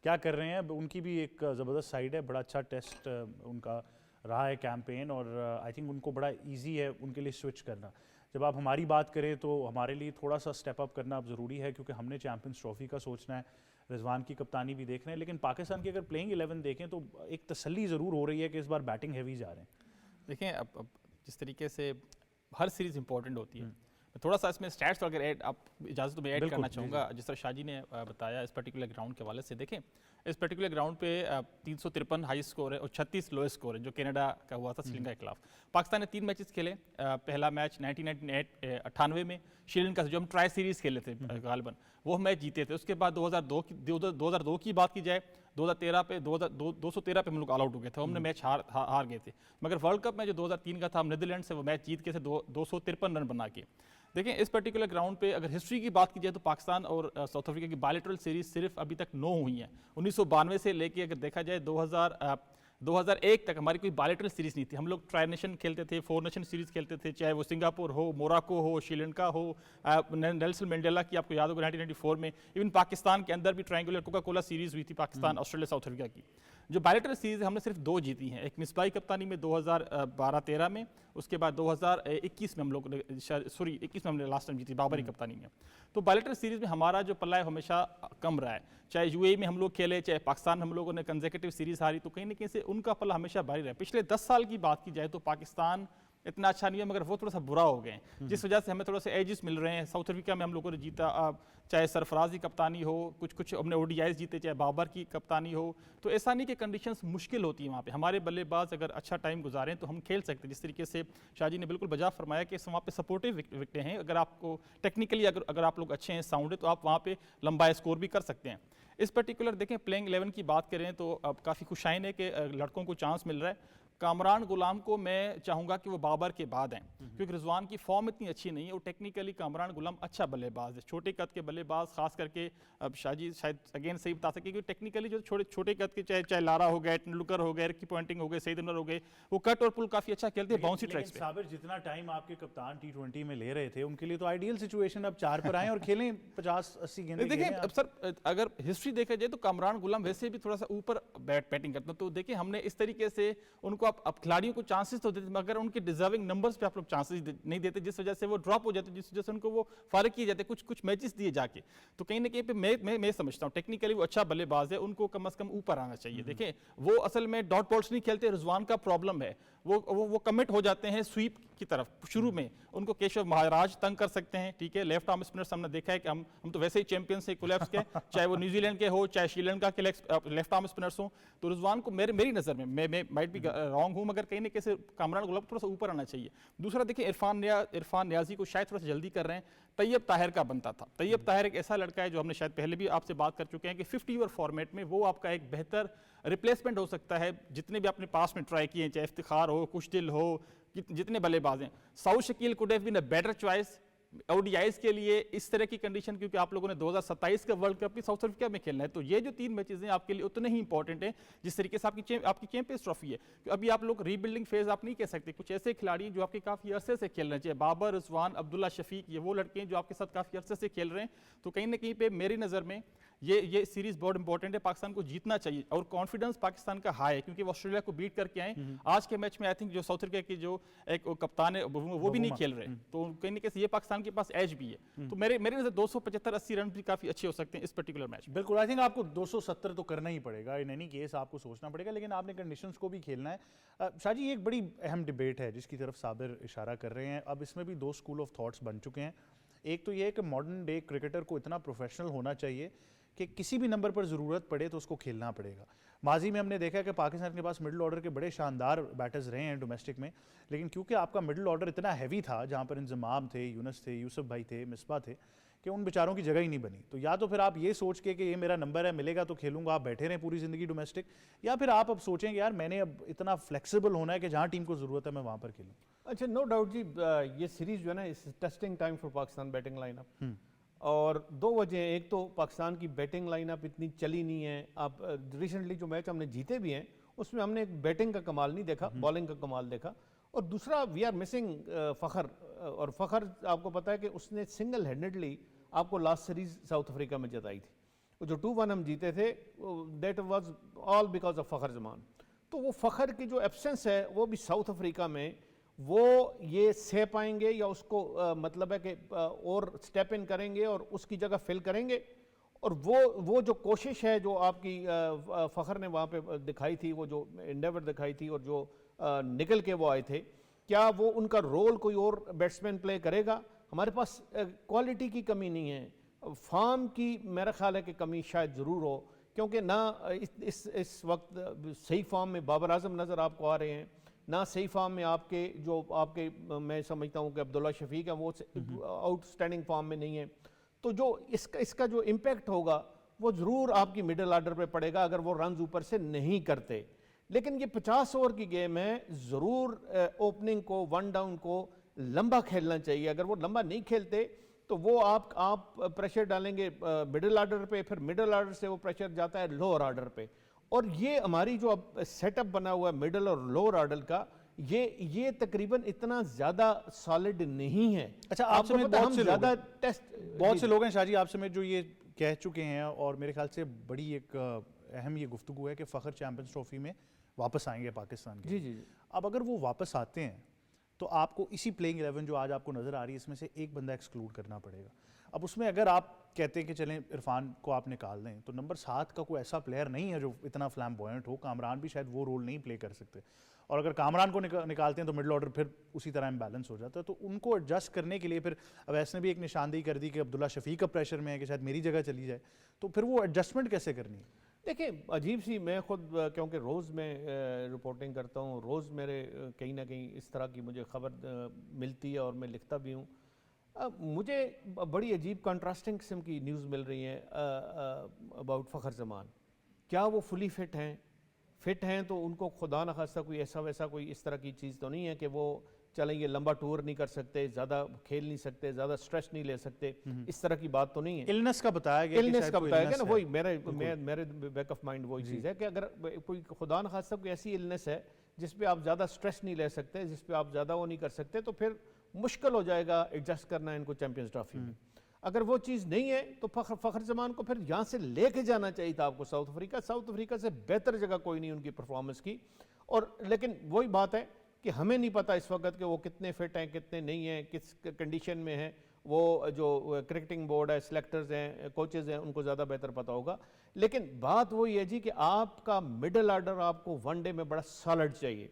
کیا کر رہے ہیں, ان کی بھی ایک زبردست سائڈ ہے, بڑا اچھا ٹیسٹ ان کا رہا ہے کیمپین, اور آئی تھنک ان کو بڑا ایزی ہے ان کے لیے سوئچ کرنا. جب آپ ہماری بات کریں تو ہمارے لیے تھوڑا سا اسٹیپ اپ کرنا اب ضروری ہے, کیونکہ ہم نے چیمپئنز ٹرافی کا سوچنا ہے, رضوان کی کپتانی بھی دیکھ رہے ہیں. لیکن پاکستان کی اگر پلینگ 11 دیکھیں تو ایک تسلی ضرور ہو رہی ہے کہ اس بار بیٹنگ ہیوی جا رہے ہیں. دیکھیں اب جس طریقے سے ہر سیریز امپورٹنٹ ہوتی ہے, تھوڑا سا اس میں سٹیٹس اگر ایڈ آپ اجازت تو میں ایڈ کرنا چاہوں گا. جس طرح شاہ جی نے بتایا اس پرٹیکولر گراؤنڈ کے حوالے سے, دیکھیں اس پرٹیکولر گراؤنڈ پہ 353 ہائی سکور ہے اور 36 لو سکور ہے جو کینیڈا کا ہوا تھا سری لنکا کے خلاف. پاکستان نے 3 میچز کھیلے. پہلا میچ 1998 میں شری لنکا سے جو ہم ٹرائی سیریز کھیلے تھے غالباً, وہ میچ جیتے تھے. اس کے بعد 2002 کی بات کی جائے, 2013 پہ 213 پہ ہم لوگ آل آؤٹ ہو گئے تھے, ہم نے میچ ہار گئے تھے. مگر ورلڈ کپ میں جو 2003 کا تھا, ہم نیدرلینڈ سے وہ میچ جیت کے تھے 253 رن بنا کے. دیکھیں اس پرٹیکولر گراؤنڈ پہ اگر ہسٹری کی بات کی جائے تو پاکستان اور ساؤتھ افریقہ کی بائلیٹرل سیریز صرف ابھی تک 9 ہوئی ہیں. 1992 سے لے کے اگر دیکھا جائے 2001 تک ہماری کوئی بائلیٹرل سیریز نہیں تھی. ہم لوگ ٹرائی نیشن کھیلتے تھے, 4 نیشن سیریز کھیلتے تھے, چاہے وہ سنگاپور ہو, موراکو ہو, شری لنکا ہو, نیلسن منڈیلا کی آپ کو یاد ہوگا 1994 میں. ایون پاکستان کے اندر بھی ٹرائنگولر کوکا کولا سیریز ہوئی تھی پاکستان آسٹریلیا ساؤتھ افریقہ کی. جو بائلیٹرل سیریز ہم نے صرف 2 جیتی ہیں, ایک مصباحی کپتانی میں 2012-13 میں, اس کے بعد 2021 میں ہم لوگ 21 میں ہم نے لاسٹ ٹائم جیتی بابری کپتانی میں. تو بائلیٹرل سیریز میں ہمارا جو پلہ ہے ہمیشہ کم رہا ہے, چاہے یو اے میں ہم لوگ کھیلے, چاہے پاکستان میں ہم لوگوں نے کنزیکٹیو سیریز ہاری, تو کہیں نہ کہیں سے ان کا پلہ ہمیشہ بھاری رہا ہے. پچھلے 10 سال کی بات کی جائے تو پاکستان اتنا اچھا نہیں ہے, مگر وہ تھوڑا سا برا ہو گئے ہیں, جس وجہ سے ہمیں تھوڑا سا ایجز مل رہے ہیں. ساؤتھ افریقہ میں ہم لوگوں نے جیتا, چاہے سرفراز کی کپتانی ہو, کچھ ہم نے او ڈی آئیز جیتے, چاہے بابر کی کپتانی ہو. تو ایسا نہیں کہ کنڈیشنز مشکل ہوتی ہیں وہاں پہ. ہمارے بلے باز اگر اچھا ٹائم گزاریں تو ہم کھیل سکتے ہیں. جس طریقے سے شاہ جی نے بالکل بجا فرمایا کہ وہاں پہ سپورٹیو وکٹیں ہیں, اگر آپ کو ٹیکنیکلی اگر آپ لوگ اچھے ہیں, ساؤنڈ ہے, تو آپ وہاں پہ لمبا اسکور بھی کر سکتے ہیں. اس پرٹیکولر دیکھیں پلینگ 11 کی بات کریں تو اب کافی خوشائن ہے کہ لڑکوں کو چانس مل رہا ہے. کامران غلام کو میں چاہوں گا کہ وہ بابر کے بعد ہیں، کیونکہ رضوان کی فارم اتنی اچھی نہیں ہے، اور ٹیکنیکلی کامران غلام اچھا بلے باز ہے، چھوٹے قد کے بلے باز، خاص کر کے اب شاہ جی شاید اگین صحیح بتا سکے کہ ٹیکنیکلی جو چھوٹے قد کے چاہے لارا ہو گئے، ٹنڈولکر ہو گئے، رکی پوائنٹنگ ہو گئے، سعید انور ہو گئے، وہ کٹ اور پل کافی اچھا کھیلتے ہیں باؤنسی ٹریکس پہ. صابر جتنا ٹائم آپ کے کپتان T20 میں لے رہے تھے ان کے لیے تو آئیڈیل سچویشن اب 4 پر آئیں اور کھیلیں 50-80 گیندیں. دیکھیں اب سر اگر ہسٹری دیکھا جائے تو کامران غلام ویسے بھی تھوڑا سا اوپر بیٹنگ کرتے ہیں، تو دیکھیں ہم نے اس طریقے سے ان کو اب کھلاڑیوں کو چانسز تو دیتے ہیں مگر ان کے ڈیزرونگ نمبرز پہ آپ لوگ چانسز نہیں دیتے، جس وجہ سے وہ ڈراپ ہو جاتے ہیں، جس وجہ سے ان کو وہ فارغ کیے جاتے ہیں کچھ میچز دیے جا کے. تو کہیں نہ کہیں پہ میں سمجھتا ہوں ٹیکنیکلی وہ اچھا بلے باز ہے، ان کو کم از کم اوپر آنا چاہیے. دیکھیں وہ اصل میں ڈاٹ بالز نہیں کھیلتے، رضوان کا پرابلم ہے، وہ کمٹ ہو جاتے ہیں سویپ کی طرف شروع میں، ان کو کیشو مہاراج تنگ کر سکتے ہیں. ٹھیک ہے، لیفٹ آرم اسپنرز ہم نے دیکھا ہے کہ ہم تو ویسے ہی چیمپئنس ہیں کولیپس کے، چاہے وہ نیوزی لینڈ کے ہو چاہے شری لنکا کے لیفٹ آرم اسپنرز ہوں. تو رضوان کو میری نظر میں مائٹ بھی رانگ ہوں مگر کہیں نہ کہیں کامران غلام تھوڑا سا اوپر آنا چاہیے. دوسرا دیکھیں عرفان نیازی کو شاید تھوڑا سا جلدی کر رہے ہیں، طیب طاہر کا بنتا تھا. طیب طاہر ایک ایسا لڑکا ہے جو ہم نے شاید پہلے بھی آپ سے بات کر چکے ہیں کہ 50 اوور فارمیٹ میں وہ آپ کا ایک بہتر ریپلیسمنٹ ہو سکتا ہے. جتنے بھی اپنے پاس میں ٹرائی کیے ہیں، چاہے افتخار ہو، کچھ دل ہو، جتنے بلے باز ہیں، Saud Shakeel could have been a better choice O D Is کے لیے اس طرح کی کنڈیشن، کیونکہ آپ لوگوں نے 2027 کا ورلڈ کپ بھی ساؤتھ افریقہ میں کھیلنا ہے. تو یہ جو 3 میچز ہیں آپ کے لیے اتنے ہی امپورٹنٹ ہیں جس طریقے سے آپ کی چیمپئنز ٹرافی ہے. ابھی آپ لوگ ری بلڈنگ فیز آپ نہیں کہہ سکتے، کچھ ایسے کھلاڑی ہیں جو آپ کے کافی عرصے سے کھیل رہے ہیں، چاہے بابر، رضوان، عبداللہ شفیق، یہ وہ لڑکے ہیں جو آپ کے ساتھ کافی عرصے سے کھیل رہے ہیں. تو کہیں نہ کہیں پہ میری نظر میں یہ سیریز بہت امپورٹنٹ ہے، پاکستان کو جیتنا چاہیے، اور کانفیڈنس پاکستان کا ہائی ہے کیونکہ وہ آسٹریلیا کو بیٹ کر کے آئے. آج کے میچ میں آئی تھنک جو ساؤتھ افریقہ کی جو ایک کپتان ہے وہ بھی نہیں کھیل رہے، تو کہیں نہ کہیں یہ پاکستان کے پاس ایج بھی ہے. تو میرے نظر 275-80 رن بھی کافی اچھے ہو سکتے ہیں اس پرٹیکولر میچ میں. بالکل، آئی تھنک آپ کو 270 تو کرنا ہی پڑے گا، ان اینی کیس آپ کو سوچنا پڑے گا، لیکن آپ نے کنڈیشنز کو بھی کھیلنا ہے. شاہ جی ایک بڑی اہم ڈیبیٹ ہے جس کی طرف صابر اشارہ کر رہے ہیں. اب اس میں بھی 2 اسکول آف تھاٹس بن چکے ہیں. ایک تو یہ ہے کہ ماڈرن ڈے کرکٹر کو اتنا پروفیشنل ہونا چاہیے کہ کسی بھی نمبر پر ضرورت پڑے تو اس کو کھیلنا پڑے گا. ماضی میں ہم نے دیکھا کہ پاکستان کے پاس مڈل آرڈر کے بڑے شاندار بیٹرز رہے ہیں ڈومیسٹک میں، لیکن کیونکہ آپ کا مڈل آرڈر اتنا ہیوی تھا جہاں پر انضمام تھے، یونس تھے، یوسف بھائی تھے، مصباح تھے، کہ ان بیچاروں کی جگہ ہی نہیں بنی. تو یا تو پھر آپ یہ سوچ کے کہ یہ میرا نمبر ہے ملے گا تو کھیلوں گا، آپ بیٹھے رہیں پوری زندگی ڈومیسٹک، یا پھر آپ اب سوچیں کہ یار میں نے اب اتنا فلیکسیبل ہونا ہے کہ جہاں ٹیم کو ضرورت ہے میں وہاں پر کھیلوں. اچھا نو ڈاؤٹ جی، یہ سیریز جو ہے نا اس testing time for Pakistan batting line up, اور 2 وجہ ہیں. ایک تو پاکستان کی بیٹنگ لائن اپ اتنی چلی نہیں ہے. آپ ریسنٹلی جو میچ ہم نے جیتے بھی ہیں اس میں ہم نے ایک بیٹنگ کا کمال نہیں دیکھا، بالنگ کا کمال دیکھا. اور دوسرا وی آر مسنگ فخر، اور فخر آپ کو پتا ہے کہ اس نے سنگل ہینڈڈلی آپ کو لاسٹ سیریز ساؤتھ افریقہ میں جتائی تھی. جو 2-1 ہم جیتے تھے that was all because of فخر زمان. تو وہ فخر کی جو ایبسنس ہے وہ بھی ساؤتھ افریقہ میں وہ یہ سہ پائیں گے یا اس کو مطلب ہے کہ اور سٹیپ ان کریں گے اور اس کی جگہ فل کریں گے. اور وہ جو کوشش ہے جو آپ کی فخر نے وہاں پہ دکھائی تھی، وہ جو انڈیور دکھائی تھی اور جو نکل کے وہ آئے تھے، کیا وہ ان کا رول کوئی اور بیٹسمین پلے کرے گا؟ ہمارے پاس کوالٹی کی کمی نہیں ہے، فارم کی میرا خیال ہے کہ کمی شاید ضرور ہو، کیونکہ نہ اس وقت صحیح فارم میں بابر اعظم نظر آپ کو آ رہے ہیں، نہ صحیح فارم میں آپ کے میں سمجھتا ہوں کہ عبداللہ شفیق ہیں وہ آؤٹ سٹینڈنگ فارم میں نہیں ہے. تو جو اس کا جو امپیکٹ ہوگا وہ ضرور آپ کی مڈل آرڈر پہ پڑے گا اگر وہ رنز اوپر سے نہیں کرتے. لیکن یہ 50 اوور کی گیم ہے، ضرور اوپننگ کو 1 ڈاؤن کو لمبا کھیلنا چاہیے. اگر وہ لمبا نہیں کھیلتے تو وہ آپ پریشر ڈالیں گے مڈل آرڈر پہ، پھر مڈل آرڈر سے وہ پریشر جاتا ہے لوور آرڈر پہ. اور یہ ہماری جو اب سیٹ اپ بنا ہوا ہے مڈل اور لوور آرڈر کا، یہ تقریباً اتنا زیادہ سالڈ نہیں ہے. اچھا آپ سے بہت سے لوگ ہیں شاہ جی آپ سے جو یہ کہہ چکے ہیں، اور میرے خیال سے بڑی ایک اہم یہ گفتگو ہے کہ فخر چیمپئنز ٹرافی میں واپس آئیں گے پاکستان کے. جی اب اگر وہ واپس آتے ہیں تو آپ کو اسی پلینگ 11 جو آج آپ کو نظر آ رہی ہے اس میں سے ایک بندہ ایکسکلوڈ کرنا پڑے گا. اب اس میں اگر آپ کہتے ہیں کہ چلیں عرفان کو آپ نکال دیں تو نمبر 7 کا کوئی ایسا پلیئر نہیں ہے جو اتنا فلیمبوئنٹ ہو. کامران بھی شاید وہ رول نہیں پلے کر سکتے، اور اگر کامران کو نکالتے ہیں تو مڈل آرڈر پھر اسی طرح امبیلنس ہو جاتا ہے. تو ان کو ایڈجسٹ کرنے کے لیے پھر اویس نے بھی ایک نشاندہی کر دی کہ عبداللہ شفیق کا پریشر میں ہے کہ شاید میری جگہ چلی جائے، تو پھر وہ ایڈجسٹمنٹ کیسے کرنی ہے؟ دیکھیں عجیب سی، میں خود کیونکہ روز میں رپورٹنگ کرتا ہوں، روز میرے کہیں نہ کہیں اس طرح کی مجھے خبر ملتی ہے اور میں لکھتا بھی ہوں. مجھے بڑی عجیب کنٹراسٹنگ قسم کی نیوز مل رہی ہیں اباؤٹ فخر زمان. کیا وہ فلی فٹ ہیں؟ فٹ ہیں تو ان کو خدا نخواستہ کوئی ایسا ویسا کوئی اس طرح کی چیز تو نہیں ہے کہ وہ چلیں یہ لمبا ٹور نہیں کر سکتے, زیادہ کھیل نہیں سکتے, زیادہ سٹریس نہیں لے سکتے, اس طرح کی بات تو نہیں ہے. النس کا بتایا گیا, النس کا بتایا گیا نا, وہی میرے بیک آف مائنڈ وہی چیز ہے کہ اگر کوئی خدا نخواستہ کوئی ایسی النس ہے جس پہ آپ زیادہ سٹریس نہیں لے سکتے, جس پہ آپ زیادہ وہ نہیں کر سکتے, تو پھر مشکل ہو جائے گا ایڈجسٹ کرنا ان کو چیمپئنز ٹرافی میں. اگر وہ چیز نہیں ہے تو فخر زمان کو پھر یہاں سے لے کے جانا چاہیے تھا آپ کو ساؤتھ افریقہ سے بہتر جگہ کوئی نہیں ان کی پرفارمنس کی. اور لیکن وہی بات ہے کہ ہمیں نہیں پتا اس وقت کہ وہ کتنے فٹ ہیں, کتنے نہیں ہیں, کس کنڈیشن میں ہیں. وہ جو کرکٹنگ بورڈ ہے, سلیکٹرز ہیں, کوچز ہیں, ان کو زیادہ بہتر پتا ہوگا. لیکن بات وہی ہے جی کہ آپ کا مڈل آرڈر آپ کو ون ڈے میں بڑا سالڈ چاہیے,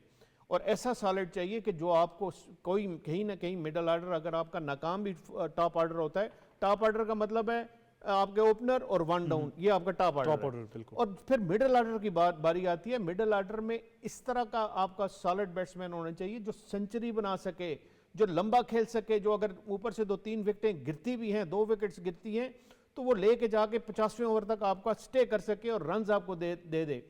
اور ایسا سالڈ چاہیے کہ جو آپ کو کوئی کہیں نہ کہیں مڈل آرڈر, اگر آپ کا ناکام بھی ٹاپ آرڈر ہوتا ہے, ٹاپ آرڈر کا مطلب ہے آپ کے اوپنر اور ون ڈاؤن, یہ آپ کا ٹاپ آرڈر ہے. اور پھر مڈل آرڈر کی باری آتی ہے. مڈل آرڈر میں اس طرح کا آپ کا سالڈ بیٹسمین ہونا چاہیے جو سنچری بنا سکے, جو لمبا کھیل سکے, جو اگر اوپر سے 2-3 وکٹیں گرتی بھی ہیں, 2 وکٹس گرتی ہیں, تو وہ لے کے جا کے 50ویں اوور تک آپ کا سٹے کر سکے اور رنز آپ کو دے دے.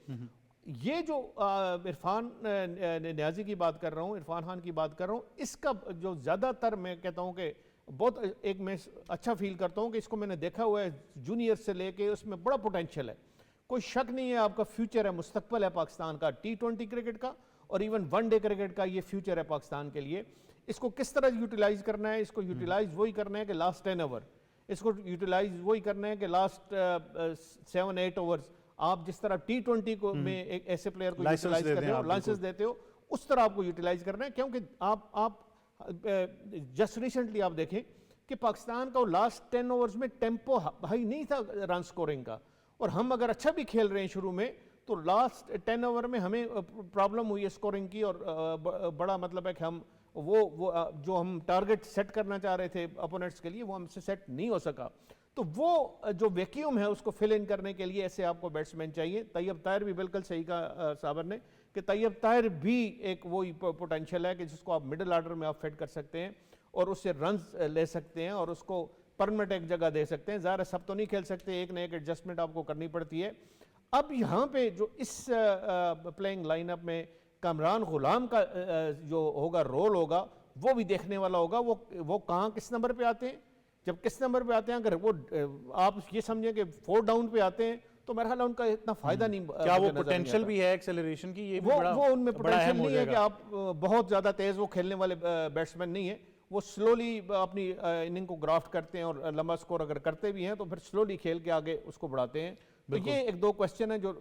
یہ جو عرفان نیازی کی بات کر رہا ہوں, عرفان خان کی بات کر رہا ہوں, اس کا جو زیادہ تر میں کہتا ہوں کہ بہت ایک میں اچھا فیل کرتا ہوں کہ اس کو میں نے دیکھا ہوا ہے جونیئر سے لے کے, اس میں بڑا پوٹینشیل ہے, کوئی شک نہیں ہے. آپ کا فیوچر ہے, مستقبل ہے پاکستان کا T20 کرکٹ کا, اور ایون ون ڈے کرکٹ کا یہ فیوچر ہے پاکستان کے لیے. اس کو کس طرح یوٹیلائز کرنا ہے, اس کو یوٹیلائز وہی کرنا ہے کہ لاسٹ 10 اوور, اس کو یوٹیلائز وہی کرنا ہے کہ لاسٹ 7-8 اوورز. آپ جس طرح T20 کو میں ایک ایسے پلیئر کو یوٹیلائز کرتے ہو, لائسنس دیتے ہو, اس طرح آپ کو یوٹیلائز کرنا ہے. کیونکہ آپ جسٹ ریسنٹلی آپ دیکھیں کہ پاکستان کا لاسٹ 10 اوورز میں ٹیمپو ہائی نہیں تھا رن سکورنگ کا, اور ہم اگر اچھا بھی کھیل رہے ہیں شروع میں, تو لاسٹ 10 اوور میں ہمیں پرابلم ہوئی ہے سکورنگ کی, اور بڑا مطلب ہے کہ ہم وہ جو ہم ٹارگٹ سیٹ کرنا چاہ رہے تھے اپوننٹس کے لیے, وہ ہم سے سیٹ نہیں ہو سکا. تو وہ جو ویکیوم ہے اس کو فل ان کرنے کے لیے ایسے آپ کو بیٹسمین چاہیے. طیب طاہر بھی بالکل صحیح کہا صابر نے کہ طیب طاہر بھی ایک وہی پوٹینشیل ہے کہ جس کو آپ مڈل آرڈر میں آپ فٹ کر سکتے ہیں اور اس سے رنز لے سکتے ہیں اور اس کو پرمنٹ ایک جگہ دے سکتے ہیں. ظاہر ہے سب تو نہیں کھیل سکتے, ایک نہ ایک ایڈجسٹمنٹ آپ کو کرنی پڑتی ہے. اب یہاں پہ جو اس پلینگ لائن اپ میں کامران غلام کا جو ہوگا رول ہوگا وہ بھی دیکھنے والا ہوگا. وہ کہاں کس نمبر پہ آتے ہیں, جب کس نمبر پہ آتے ہیں, اگر وہ آپ یہ سمجھیں کہ 4 ڈاؤن پہ آتے ہیں تو میرا خیال ان کا اتنا فائدہ نہیں. کیا وہ پوٹینشیل بھی ہے ایکسیلریشن کی؟ یہ وہ ان میں پوٹینشیل نہیں ہے کہ آپ بہت زیادہ تیز وہ کھیلنے والے بیٹسمین نہیں ہیں. وہ سلولی اپنی اننگ کو گرافٹ کرتے ہیں, اور لمبا سکور اگر کرتے بھی ہیں تو پھر سلولی کھیل کے آگے اس کو بڑھاتے ہیں. تو یہ 1-2 کوسچن ہیں جو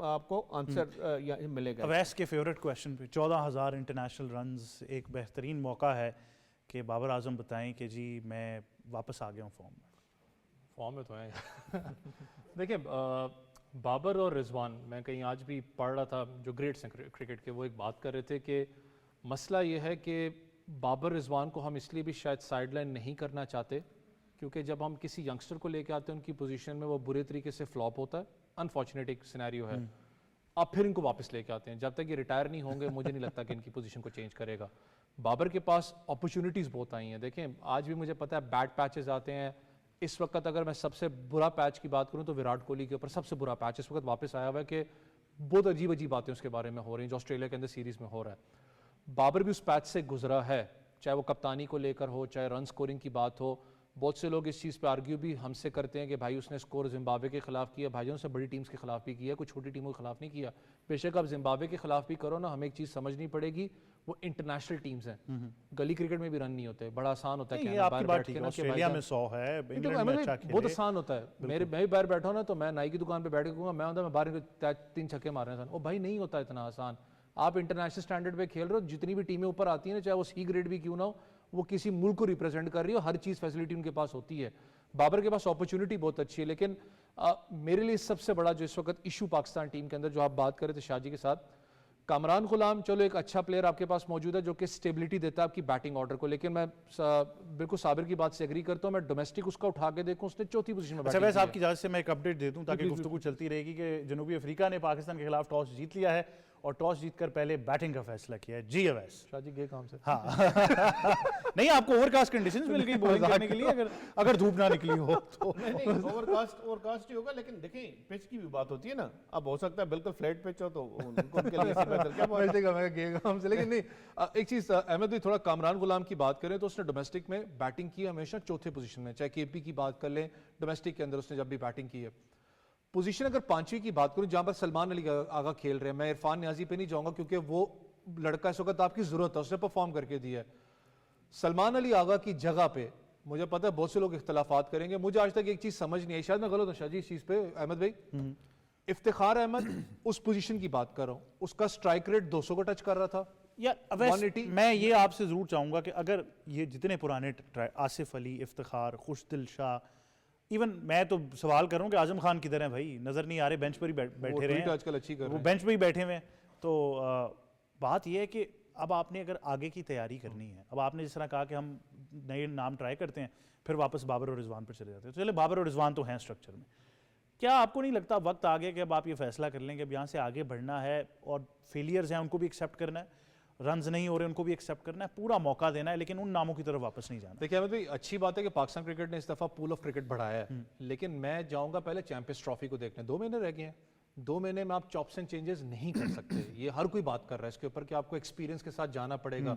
آپ کو آنسر ملے گا. اویس کے فیورٹ کوسچن پہ 14,000 انٹرنیشنل رنز, ایک بہترین موقع ہے کہ بابر اعظم بتائیں کہ جی میں واپس آ گیا ہوں فارم میں تو ہیں. دیکھیں بابر اور رضوان, میں کہیں آج بھی پڑھ رہا تھا جو گریٹس ہیں کرکٹ کے, وہ ایک بات کر رہے تھے کہ مسئلہ یہ ہے کہ بابر رضوان کو ہم اس لیے بھی شاید سائڈ لائن نہیں کرنا چاہتے کیونکہ جب ہم کسی ینگسٹر کو لے کے آتے ہیں ان کی پوزیشن میں وہ برے طریقے سے فلاپ ہوتا ہے. انفارچونیٹ ایک سینیریو ہے. آپ پھر ان کو واپس لے کے آتے ہیں, جب تک یہ ریٹائر نہیں ہوں گے مجھے نہیں لگتا کہ ان کی پوزیشن کو چینج کرے گا. بابر کے پاس اپرچونیٹیز بہت آئی ہیں. دیکھیں آج بھی مجھے پتہ ہے بیڈ پیچز آتے ہیں. اس وقت اگر میں سب سے برا پیچ کی بات کروں تو وراٹ کوہلی کے اوپر سب سے برا پیچ اس وقت واپس آیا ہوا ہے کہ بہت عجیب باتیں اس کے بارے میں ہو رہی ہیں جو آسٹریلیا کے اندر سیریز میں ہو رہا ہے. بابر بھی اس پیچ سے گزرا ہے, چاہے وہ کپتانی کو لے کر ہو, چاہے رن سکورنگ کی بات ہو. بہت سے لوگ اس چیز پہ آرگیو بھی ہم سے کرتے ہیں کہ بھائی اس نے سکور زمبابوے کے خلاف کیا, بھائی جان سے بڑی ٹیمز کے خلاف بھی کیا, کوئی چھوٹی ٹیموں کے خلاف نہیں کیا. بے شک آپ زمبابوے کے خلاف بھی کرو نا, ہمیں ایک چیز سمجھنی پڑے گی, وہ انٹرنیشنل ٹیمز ہیں. گلی کرکٹ میں بھی رن نہیں ہوتے, بڑا آسان ہوتا ہے آسٹریلیا میں 100 ہے, بہت آسان ہوتا ہے. میں بھی باہر بیٹھا ہوں نا تو میں نائی کی دکان پہ بیٹھ کے کہوں گا میں ہوتا میں باہر 3 چھکے مار رہے ہیں. وہ بھائی نہیں ہوتا اتنا آسان. آپ انٹرنیشنل سٹینڈرڈ پہ کھیل رہے ہو, جتنی بھی ٹیمیں اوپر آتی ہیں چاہے وہ سی گریڈ بھی کیوں نہ ہو, وہ کسی ملک کو ریپرزینٹ کر رہی ہے, ہر چیز فیسلٹی ان کے پاس ہوتی ہے. بابر کے پاس اپرچونٹی بہت اچھی ہے. لیکن میرے لیے سب سے بڑا جو اس وقت ایشو پاکستان ٹیم کے اندر جو آپ بات کر رہے تھے شاہ جی کے ساتھ, کامران غلام چلو ایک اچھا پلیئر آپ کے پاس موجود ہے جو کہ اسٹیبلٹی دیتا ہے آپ کی بیٹنگ آرڈر کو, لیکن میں بالکل صابر کی بات سے ایگری کرتا ہوں. میں ڈومیسٹک اس کا اٹھا کے دیکھوں, اس نے 4تھی پوزیشن میں بیٹنگ کی ہے. اچھا, آپ کی اجازت سے میں ایک اپڈیٹ دے دوں تاکہ گفتگو چلتی رہے گی کہ جنوبی افریقہ نے پاکستان کے خلاف ٹاس جیت لیا ہے اور ٹاس جیت کر پہلے بیٹنگ کا فیصلہ کیا ہے. جی اویس. شاہ جی گئے کام سے. ہاں نہیں آپ کو اوور کاسٹ کنڈیشنز مل گئی بولنگ کرنے کے لیے اگر دھوپ نہ نکلی ہو تو. نہیں اوور کاسٹ ہی ہوگا, لیکن دیکھیں پچ کی بھی بات ہوتی ہے نا. اب ہو سکتا ہے بالکل فلیٹ پچ ہو تو ان کے لیے بہتر کیا بات ہے. میں گئے کام سے. لیکن نہیں ایک چیز احمد بھی تھوڑا کامران غلام کی بات کریں تو اس نے ڈومیسٹک میں بیٹنگ کی ہمیشہ چوتھے پوزیشن میں, چاہے کے پی کی بات کر لیں ڈومیسٹک کے اندر اس نے جب بھی بیٹنگ کی ہے. پوزیشن اگر پانچویں کی بات کروں جہاں پر سلمان علی آغا کھیل رہے ہیں, میں عرفان نیازی پہ نہیں جاؤں گا کیونکہ وہ لڑکا اس وقت آپ کی ضرورت ہے, اس نے پرفارم کر کے دیا ہے. سلمان علی آغا کی جگہ پہ مجھے پتا ہے بہت سے لوگ اختلافات کریں گے, مجھے آج تک ایک چیز سمجھ نہیں آئی, شاید میں غلط ہوں شاہ جی اس چیز پہ احمد بھائی. افتخار احمد اس پوزیشن کی بات کر رہا ہوں, اس کا سٹرائک ریٹ 200 کو ٹچ کر رہا تھا. میں یہ آپ سے ضرور چاہوں گا کہ اگر یہ جتنے پرانے آصف علی, افتخار, خوشدل شاہ, ایون میں تو سوال کروں کہ اعظم خان کدھر ہیں بھائی, نظر نہیں آ رہے, بینچ پر ہی بیٹھے رہے ہیں, وہ بینچ پہ ہی بیٹھے ہوئے ہیں. تو بات یہ ہے کہ اب آپ نے اگر آگے کی تیاری کرنی ہے, اب آپ نے جس طرح کہا کہ ہم نئے نام ٹرائی کرتے ہیں پھر واپس بابر اور رضوان پر چلے جاتے ہیں, تو چلے بابر اور رضوان تو ہیں اسٹرکچر میں, کیا آپ کو نہیں لگتا وقت آ گیا کہ اب آپ یہ فیصلہ کر لیں کہ اب یہاں سے آگے بڑھنا ہے اور فیلیئرز ہیں ان کو بھی ایکسیپٹ کرنا ہے, رنز نہیں ہو رہے ان کو بھی ایکسیپٹ کرنا ہے, پورا موقع دینا ہے, لیکن ان ناموں کی طرف واپس نہیں جانا. دیکھیں احمد بھائی اچھی بات ہے کہ پاکستان کرکٹ نے اس دفعہ پول آف کرکٹ بڑھایا ہے, لیکن میں جاؤں گا پہلے چیمپئنز ٹرافی کو دیکھنے. 2 مہینے رہ گئے ہیں, 2 مہینے میں آپ چاپس اینڈ چینجز نہیں کر سکتے. یہ ہر کوئی بات کر رہا ہے اس کے اوپر کہ آپ کو ایکسپیرینس کے ساتھ جانا پڑے گا.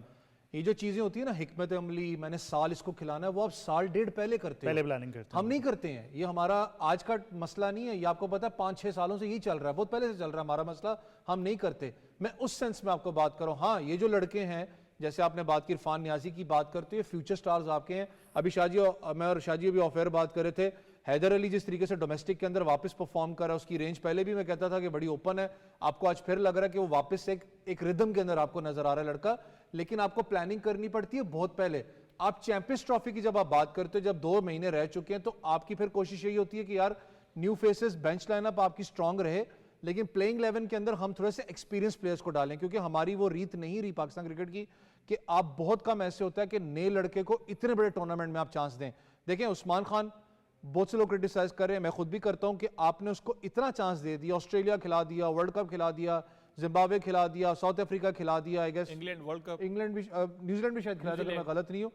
یہ جو چیزیں ہوتی ہیں نا حکمت عملی, میں نے سال اس کو کھلانا ہے, وہ آپ سال ڈیڑھ پہلے کرتے ہیں, پہلے پلاننگ کرتے ہیں. ہم نہیں کرتے ہیں. یہ ہمارا آج کا مسئلہ نہیں ہے, یہ آپ کو پتا ہے 5-6 سالوں سے یہی چل رہا ہے, بہت پہلے سے چل رہا ہے ہمارا مسئلہ, ہم نہیں کرتے. میں اس سینس میں آپ کو بات کروں. ہاں یہ جو لڑکے ہیں جیسے آپ نے بات کی عرفان نیازی کی بات کرتے ہیں, فیوچر سٹارز آپ کے ہیں. ابھی شاہ جی میں اور شاہ جی ابھی آف ایئر بات کر رہے تھے, حیدر علی جس طریقے سے ڈومیسٹک کے اندر واپس پرفارم کر رہا ہے, اس کی رینج پہلے بھی میں کہتا تھا کہ بڑی اوپن ہے, آپ کو آج پھر لگ رہا ہے کہ وہ واپس ایک ردم کے اندر آپ کو نظر آ رہا ہے لڑکا. لیکن آپ کو پلاننگ کرنی پڑتی ہے بہت پہلے. آپ چیمپئنز ٹرافی کی جب آپ بات کرتے ہو, جب 2 مہینے رہ چکے ہیں, تو آپ کی پھر کوشش یہی ہوتی ہے کہ یار new phases, bench line up آپ کی اسٹرانگ رہے, لیکن پلینگ 11 کے اندر ہم تھوڑے سے ایکسپیرینس پلیئرز کو ڈالیں, کیونکہ ہماری وہ ریت نہیں رہی پاکستان کرکٹ کی کہ آپ بہت کم ایسے ہوتا ہے کہ نئے لڑکے کو اتنے بڑے ٹورنامنٹ میں آپ چانس دیں. دیکھیں عثمان خان بہت سے لوگ کرٹیسائز کر رہے ہیں, میں خود بھی کرتا ہوں کہ آپ نے اس کو اتنا چانس دے دیا, آسٹریلیا کھلا دیا, ورلڈ کپ کھلا دیا, زمبابوے کھلا دیا, ساؤتھ افریقہ کھلا دیا, I guess England world cup, England بھی, نیوزی لینڈ بھی شاید کھلا دیا اگر میں غلط نہیں ہوں.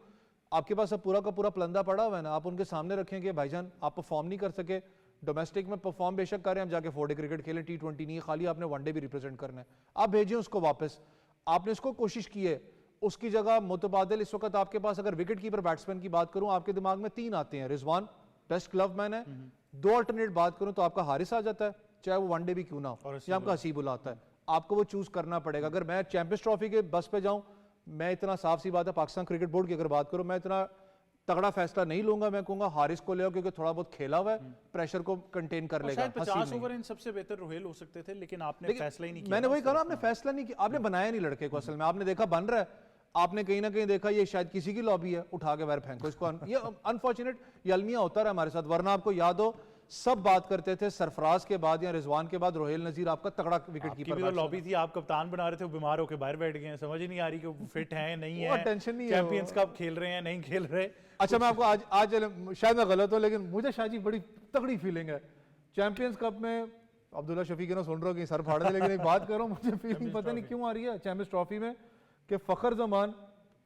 آپ کے پاس اب پورا کا پورا پلندہ پڑا ہوا ہے نا, آپ ان کے سامنے رکھیں کہ بھائی جان آپ پرفارم نہیں کر سکے, ڈومیسٹک میں پرفارم بے شک کریں, ہم جا کے 4 ڈے کرکٹ کھیلیں, T20 نہیں, خالی آپ نے 1 ڈے بھی ریپرزینٹ کرنا ہے, آپ بھیجیں اس کو واپس. آپ نے اس کو کوشش کی ہے, اس کی جگہ متبادل اس وقت آپ کے پاس اگر وکٹ کیپر بیٹسمین کی بات کروں, آپ کے دماغ میں 3 آتے ہیں. رضوان بیسٹ گلو مین ہے, 2 الٹرنیٹ بات کروں تو آپ کا حارث آ جاتا ہے, چاہے وہ 1 ڈے بھی کیوں نہ ہو, یا آپ کا حسیب آتا ہے. آپ کو وہ چوز کرنا پڑے گا. اگر میں چیمپئنز ٹرافی کے بس پہ جاؤں, میں اتنا صاف سی بات ہے پاکستان کرکٹ بورڈ کی اگر بات کروں, میں اتنا تگڑا فیصلہ نہیں لوں گا, میں کہوں گا حارث کو لے آؤ کیونکہ تھوڑا بہت کھیلا ہوا ہے, پریشر کو کنٹین کر لے گا. 50 اوور ان سب سے بہتر روہیل ہو سکتے تھے, لیکن آپ نے فیصلہ ہی نہیں کیا. میں نے وہی کہا, آپ نے فیصلہ نہیں کیا, آپ نے بنایا نہیں لڑکے کو. اصل میں آپ نے دیکھا بن رہا ہے, آپ نے کہیں نہ کہیں دیکھا یہ شاید کسی کی لابی ہے, اٹھا کے باہر پھینکو اس کو. یہ انفارچونیٹ یہ المیہ ہوتا رہا ہمارے ساتھ, ورنہ آپ کو یاد ہو سب بات کرتے تھے سرفراز کے بعد یا رضوان کے بعد روہیل نذیر آپ کا تگڑا وکٹ کیپر. کی لابی تھی, آپ کپتان بنا رہے تھے, وہ بیمار ہو کے باہر بیٹھ گئے ہیں, سمجھ ہی نہیں آ رہی کہ وہ فٹ ہیں نہیں ہیں, ٹینشن نہیں ہے, چیمپئنز کپ کھیل رہے ہیں نہیں کھیل رہے. اچھا میں آپ کو آج شاید میں غلط ہوں, لیکن مجھے شاہ جی بڑی تگڑی فیلنگ ہے چیمپئنز کپ میں. عبداللہ شفیق نا سن رہا ہوں کہ سر پھاڑ دے, لیکن ایک بات کر رہا ہوں, مجھے فیلنگ پتہ نہیں کیوں آ رہی ہے چیمپئنز ٹرافی میں کہ فخر زمان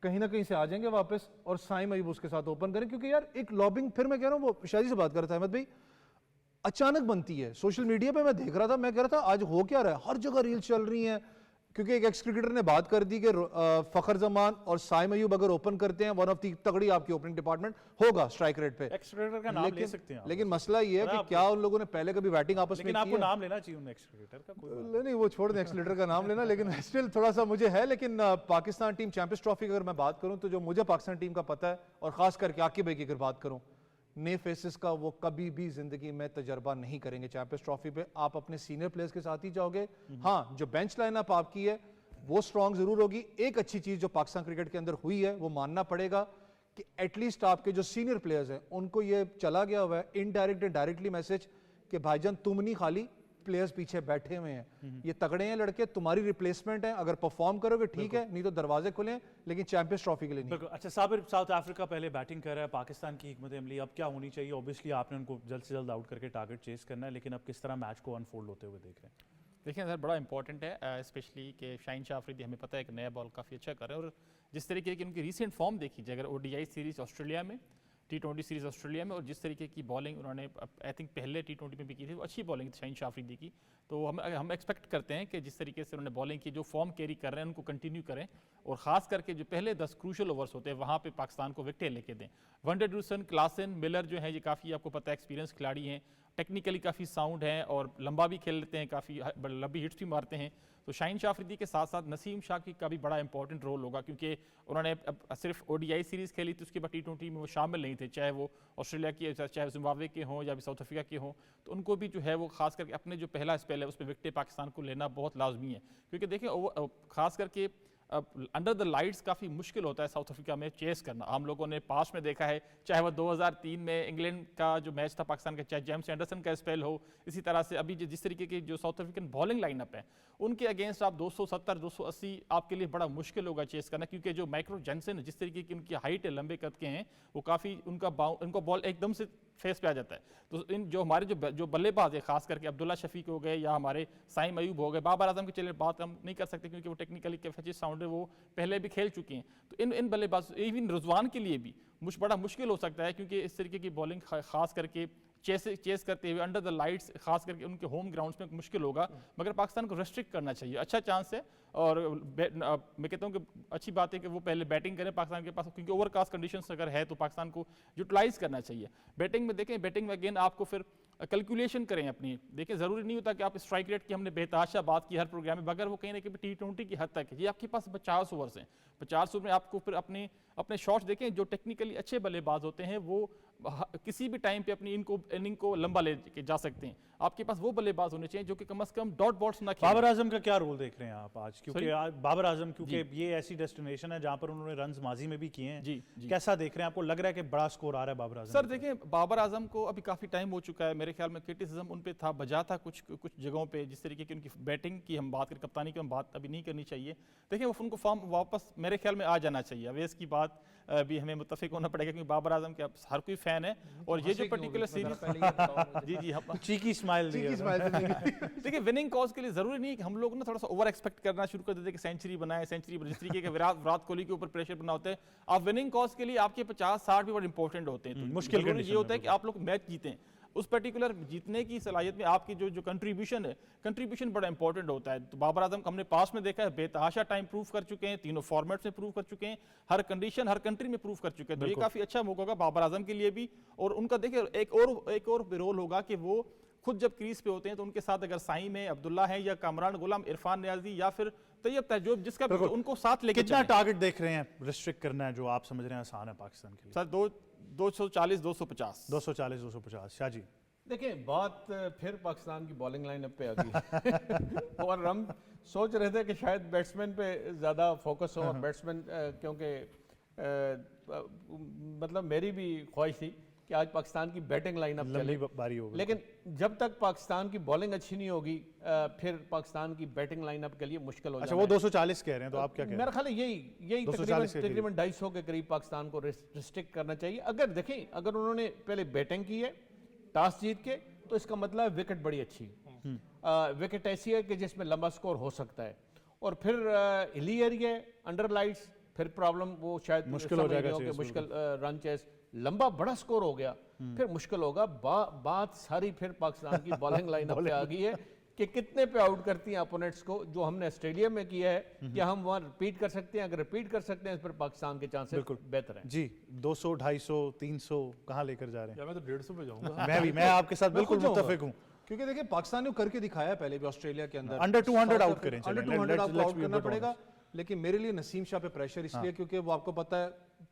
کہیں نہ کہیں سے آ جائیں گے واپس اور سائم ایوب اس کے ساتھ اوپن کریں, کیونکہ یار ایک لابنگ, پھر میں کہہ رہا ہوں وہ شاہ جی سے بات کر رہا تھا احمد بھائی, اچانک بنتی ہے. سوشل میڈیا پہ میں دیکھ رہا تھا, میں کہہ رہا تھا آج ہو کیا رہا ہے, ہر جگہ ریل چل رہی ہیں, کیونکہ ایک ایکس کرکٹر نے بات کر دی کہ فخر زمان اور سائم ایوب اگر اوپن کرتے ہیں, ون آف دی تگڑی آپ کی اوپننگ ڈپارٹمنٹ ہوگا اسٹرائک ریٹ پہ. ایکس کرکٹر کا نام لے سکتے ہیں, لیکن مسئلہ یہ ہے کہ کیا ان لوگوں نے پہلے کبھی بیٹنگ آپس میں کی ہے, لیکن آپ کو نام لینا چاہیے ان ایکس کرکٹر کا. نہیں وہ چھوڑ دیں ایکس کرکٹر کا نام لینا, لیکن اسٹل تھوڑا سا مجھے ہے. لیکن پاکستان ٹیم چیمپئنز ٹرافی کی اگر میں بات کروں تو جو مجھے پاکستان ٹیم کا پتہ ہے, اور خاص کر کے عاقب بھائی کی اگر بات کروں, نئے فیسز کا وہ کبھی بھی زندگی میں تجربہ نہیں کریں گے چیمپئنز ٹرافی پہ. آپ اپنے سینئر پلیئرز کے ساتھ ہی جاؤ گے. ہاں جو بینچ لائن اپ آپ کی ہے وہ سٹرونگ ضرور ہوگی. ایک اچھی چیز جو پاکستان کرکٹ کے اندر ہوئی ہے وہ ماننا پڑے گا کہ ایٹ لیسٹ آپ کے جو سینئر پلیئرز ہیں ان کو یہ چلا گیا ہوا ہے انڈائریکٹ اینڈ ڈائریکٹلی میسج کہ بھائی جان تم نہیں, خالی پلیئرز پیچھے بیٹھے ہوئے ہیں, یہ تگڑے ہیں لڑکے, تمہاری ریپلیسمنٹ ہے, اگر پرفارم کرو گے ٹھیک ہے, نہیں تو دروازے کھلیں, لیکن چیمپئنز ٹرافی کے لیے نہیں. اچھا صابر, ساؤتھ افریقہ پہلے بیٹنگ کر رہا ہے, پاکستان کی حکمت عملی اب کیا ہونی چاہیے؟ اوبیسلی آپ نے ان کو جلد سے جلد آؤٹ کر کے ٹارگٹ چیز کرنا ہے, لیکن اب کس طرح میچ کو انفولڈ ہوتے ہوئے دیکھ رہے ہیں؟ دیکھیں سر بڑا امپورٹنٹ ہے اسپیشلی کہ شاہین شاہ آفریدی ہمیں پتہ ہے کہ نیا بال کافی اچھا کر رہے ہیں، اور جس طریقے کی ان کی ریسنٹ فارم دیکھی جائے اگر ODI سیریز آسٹریلیا میں، T20 سیریز آسٹریلیا میں، اور جس طریقے کی بالنگ انہوں نے آئی تھنک پہلے T20 میں بھی کی تھی، وہ اچھی بالنگ تھی شاہین شاہ آفریدی کی، تو ہم ایکسپیکٹ کرتے ہیں کہ جس طریقے سے انہوں نے بالنگ کی جو فارم کیری کر رہے ہیں ان کو کنٹینیو کریں، اور خاص کر کے جو پہلے 10 کروشل اوورس ہوتے ہیں وہاں پہ پاکستان کو وکٹیں لے کے دیں. ونڈرڈوسن، کلاسن، ملر جو ہیں یہ کافی آپ کو پتہ ہے ایکسپیرینس کھلاڑی ہیں، ٹیکنیکلی کافی ساؤنڈ ہیں اور لمبا بھی کھیل لیتے ہیں، کافی لمبی ہٹس بھی مارتے ہیں. تو شاہین شاہ آفریدی کے ساتھ ساتھ نسیم شاہ کا بھی بڑا امپورٹنٹ رول ہوگا، کیونکہ انہوں نے صرف ODI سیریز کھیلی تھی، اس کے بعد T20 میں وہ شامل نہیں تھے، چاہے وہ آسٹریلیا کی، چاہے زمبابوے کے ہوں یا بھی ساؤتھ افریقہ کے ہوں. تو ان کو بھی جو ہے وہ خاص کر کے اپنے جو پہلا اسپیل ہے اس پہ وکٹیں پاکستان کو لینا بہت لازمی ہے، کیونکہ دیکھیں خاص کر کے انڈر دا لائٹس کافی مشکل ہوتا ہے ساؤتھ افریقہ میں چیس کرنا. ہم لوگوں نے پاسٹ میں دیکھا ہے، چاہے وہ 2003 میں انگلینڈ کا جو میچ تھا پاکستان کا، چاہے جیمس اینڈرسن کا اسپیل ہو، اسی طرح سے ابھی جس طریقے کی جو south African bowling line up ہے ان کے اگینسٹ آپ 270 280 آپ کے لیے بڑا مشکل ہوگا چیس کرنا، کیونکہ جو مائکرو جینسن جس طریقے کی ان کی ہائٹ ہے، لمبے قد کے ہیں، وہ کافی ان کا بال ایک دم سے فیس پہ آ جاتا ہے. تو ان جو ہمارے جو بلے باز ہے، خاص کر کے عبداللہ شفیق ہو گئے یا ہمارے سائم ایوب ہو گئے، بابر اعظم کی چلے بات ہم نہیں کر سکتے کیونکہ وہ ٹیکنیکلی کیفیچی ساؤنڈ ہے، وہ پہلے بھی کھیل چکے ہیں. تو ان بلے باز ایون رضوان کے لیے بھی بڑا مشکل ہو سکتا ہے، کیونکہ اس طریقے کی بالنگ خاص کر کے چیس کرتے ہوئے انڈر دا لائٹس، خاص کر کے ان کے ہوم گراؤنڈز میں مشکل ہوگا. مگر پاکستان کو ریسٹرکٹ کرنا چاہیے، اچھا چانس ہے، اور میں کہتا ہوں کہ اچھی بات ہے کہ وہ پہلے بیٹنگ کریں پاکستان کے پاس، کیونکہ اوور کاسٹ کنڈیشنز اگر ہے تو پاکستان کو یوٹیلائز کرنا چاہیے. بیٹنگ میں دیکھیں، بیٹنگ میں اگین آپ کو پھر کیلکولیشن کریں اپنی. دیکھیں ضروری نہیں ہوتا کہ آپ اسٹرائک ریٹ کی ہم نے بے تحاشا بات کی ہر پروگرام میں، مگر وہ کہیں نہ کہ T20 کی حد تک ہے. یہ آپ کے پاس 50 اوورس ہیں، 50 اوور میں آپ کو پھر اپنے شاٹس دیکھیں. جو ٹیکنیکلی اچھے بلے باز ہوتے ہیں وہ کسی بھی ٹائم پہ اپنی اننگ کو لمبا لے کے جا سکتے ہیں. آپ کے پاس وہ بلے باز ہونے چاہیے جو کہ کم از کم ڈاٹ بالز نہ کھیلیں. بابر اعظم کا کیا رول دیکھ رہے ہیں آپ آج؟ کیونکہ بابر اعظم کیونکہ یہ ایسی ڈیسٹینیشن ہے جہاں پر انہوں نے رنز ماضی میں بھی کیے ہیں، کیسا دیکھ رہے ہیں؟ آپ کو لگ رہا ہے کہ بڑا سکور آ رہا ہے بابر اعظم؟ سر دیکھیں، بابر اعظم کو ابھی کافی ٹائم ہو چکا ہے، میرے خیال میں کرٹیسزم ان پہ تھا، بجا تھا کچھ جگہوں پہ، جس طریقے کی ان کی بیٹنگ کی ہم بات کریں، کپتانی کی ہم بات ابھی نہیں کرنی چاہیے. دیکھیں وہ ان کو فارم واپس میرے خیال میں آ جانا چاہیے. اویس کی بات بھی ہمیں متفق ہونا پڑے گا، کیونکہ بابر اعظم کے ہر کوئی فین ہے، اور یہ جو پرٹیکولر سیریز جی چیکی اسمائل دیکھیں وننگ کاز کے لیے ضروری نہیں ہے کہ ہم لوگ نا تھوڑا سا اوور ایکسپیکٹ کرنا شروع کر دیتے کہ سینچری بنائے، جس طریقے کے وراٹ کوہلی کے اوپر پریشر بنا ہوتا ہے. آپ وننگ کاز کے لیے آپ کے 50-60 بھی بڑا امپورٹنٹ ہوتے ہیں. مشکل یہ ہوتا ہے کہ آپ لوگ میچ جیتیں، اس پرٹیکولر جیتنے کی صلاحیت میں آپ کی جو کنٹریبیوشن بڑا امپورٹنٹ ہوتا ہے. تو بابر اعظم ہم نے پاس میں دیکھا ہے بے تحاشا ٹائم پروو کر چکے ہیں، تینوں فارمیٹس میں پروو کر چکے ہیں، ہر کنڈیشن ہر کنٹری میں پروو کر چکے ہیں. تو یہ کافی اچھا موقع ہوگا بابر اعظم کے لیے بھی. اور ان کا دیکھیں ایک اور رول ہوگا کہ وہ خود جب کریز پہ ہوتے ہیں تو ان کے ساتھ اگر سائم ہے، عبداللہ ہے، یا کامران غلام، عرفان نیازی، یا پھر طیب تہجوب، جس کا ان کو ساتھ لے کے کتنا ٹارگٹ دیکھ رہے ہیں ریسٹرکٹ کرنا ہے جو آپ سمجھ رہے ہیں آسان ہے پاکستان کے لیے؟ سر 240 250 240 شاہ جی دیکھیں بات پھر پاکستان کی بالنگ لائن اپ پہ آ گئی اور ہم سوچ رہے تھے کہ شاید بیٹسمین پہ زیادہ فوکس ہو، اور بیٹسمین کیونکہ مطلب میری بھی خواہش تھی کہ آج پاکستان کی بیٹنگ لائن اپ چلے، لیکن جب تک پاکستان کی بالنگ اچھی نہیں ہوگی پھر پاکستان کی بیٹنگ لائن اپ کے لیے مشکل ہو جائے. اچھا وہ 240 کہہ رہے ہیں تو آپ کیا کہہ رہے ہیں؟ میرا خیال ہے یہی تقریباً 250 کے قریب پاکستان کو ریسٹرکٹ کرنا چاہیے. اگر دیکھیں اگر انہوں نے پہلے بیٹنگ کی ہے ٹاس جیت کے تو اس کا مطلب ہے وکٹ بڑی اچھی، وکٹ ایسی ہے کہ جس میں لمبا سکور ہو سکتا ہے. اور پھر ہلی ایریا انڈر لائٹس پھر پرابلم وہ شاید مشکل ہو جائے گا، مشکل رن چیس لمبا بڑا سکور ہو گیا پھر مشکل ہوگا. بات ساری پھر پاکستان کی بالنگ لائن اپ پہ آ گئی ہے کہ کتنے پہ آؤٹ کرتی ہیں اپوننٹس کو. جو ہم نے آسٹریلیا میں کیا ہے کیا ہم وہاں ریپیٹ کر سکتے ہیں؟ اگر ریپیٹ کر سکتے ہیں پھر پاکستان کے چانسز بہتر ہیں. جی 200 250 300 کہاں لے کر جا رہے ہیں؟ میں تو 150 پہ جاؤں گا. میں آپ کے ساتھ بالکل متفق ہوں، کیونکہ دیکھیں پاکستان نے کر کے دکھایا پہلے بھی آسٹریلیا کے اندر انڈر 200 آؤٹ کریں، انڈر 200 آپ کو آؤٹ کرنا پڑے گا. لیکن میرے لیے نسیم شاہ پہ پریشر اس لیے کیونکہ وہ آپ کو پتہ ہے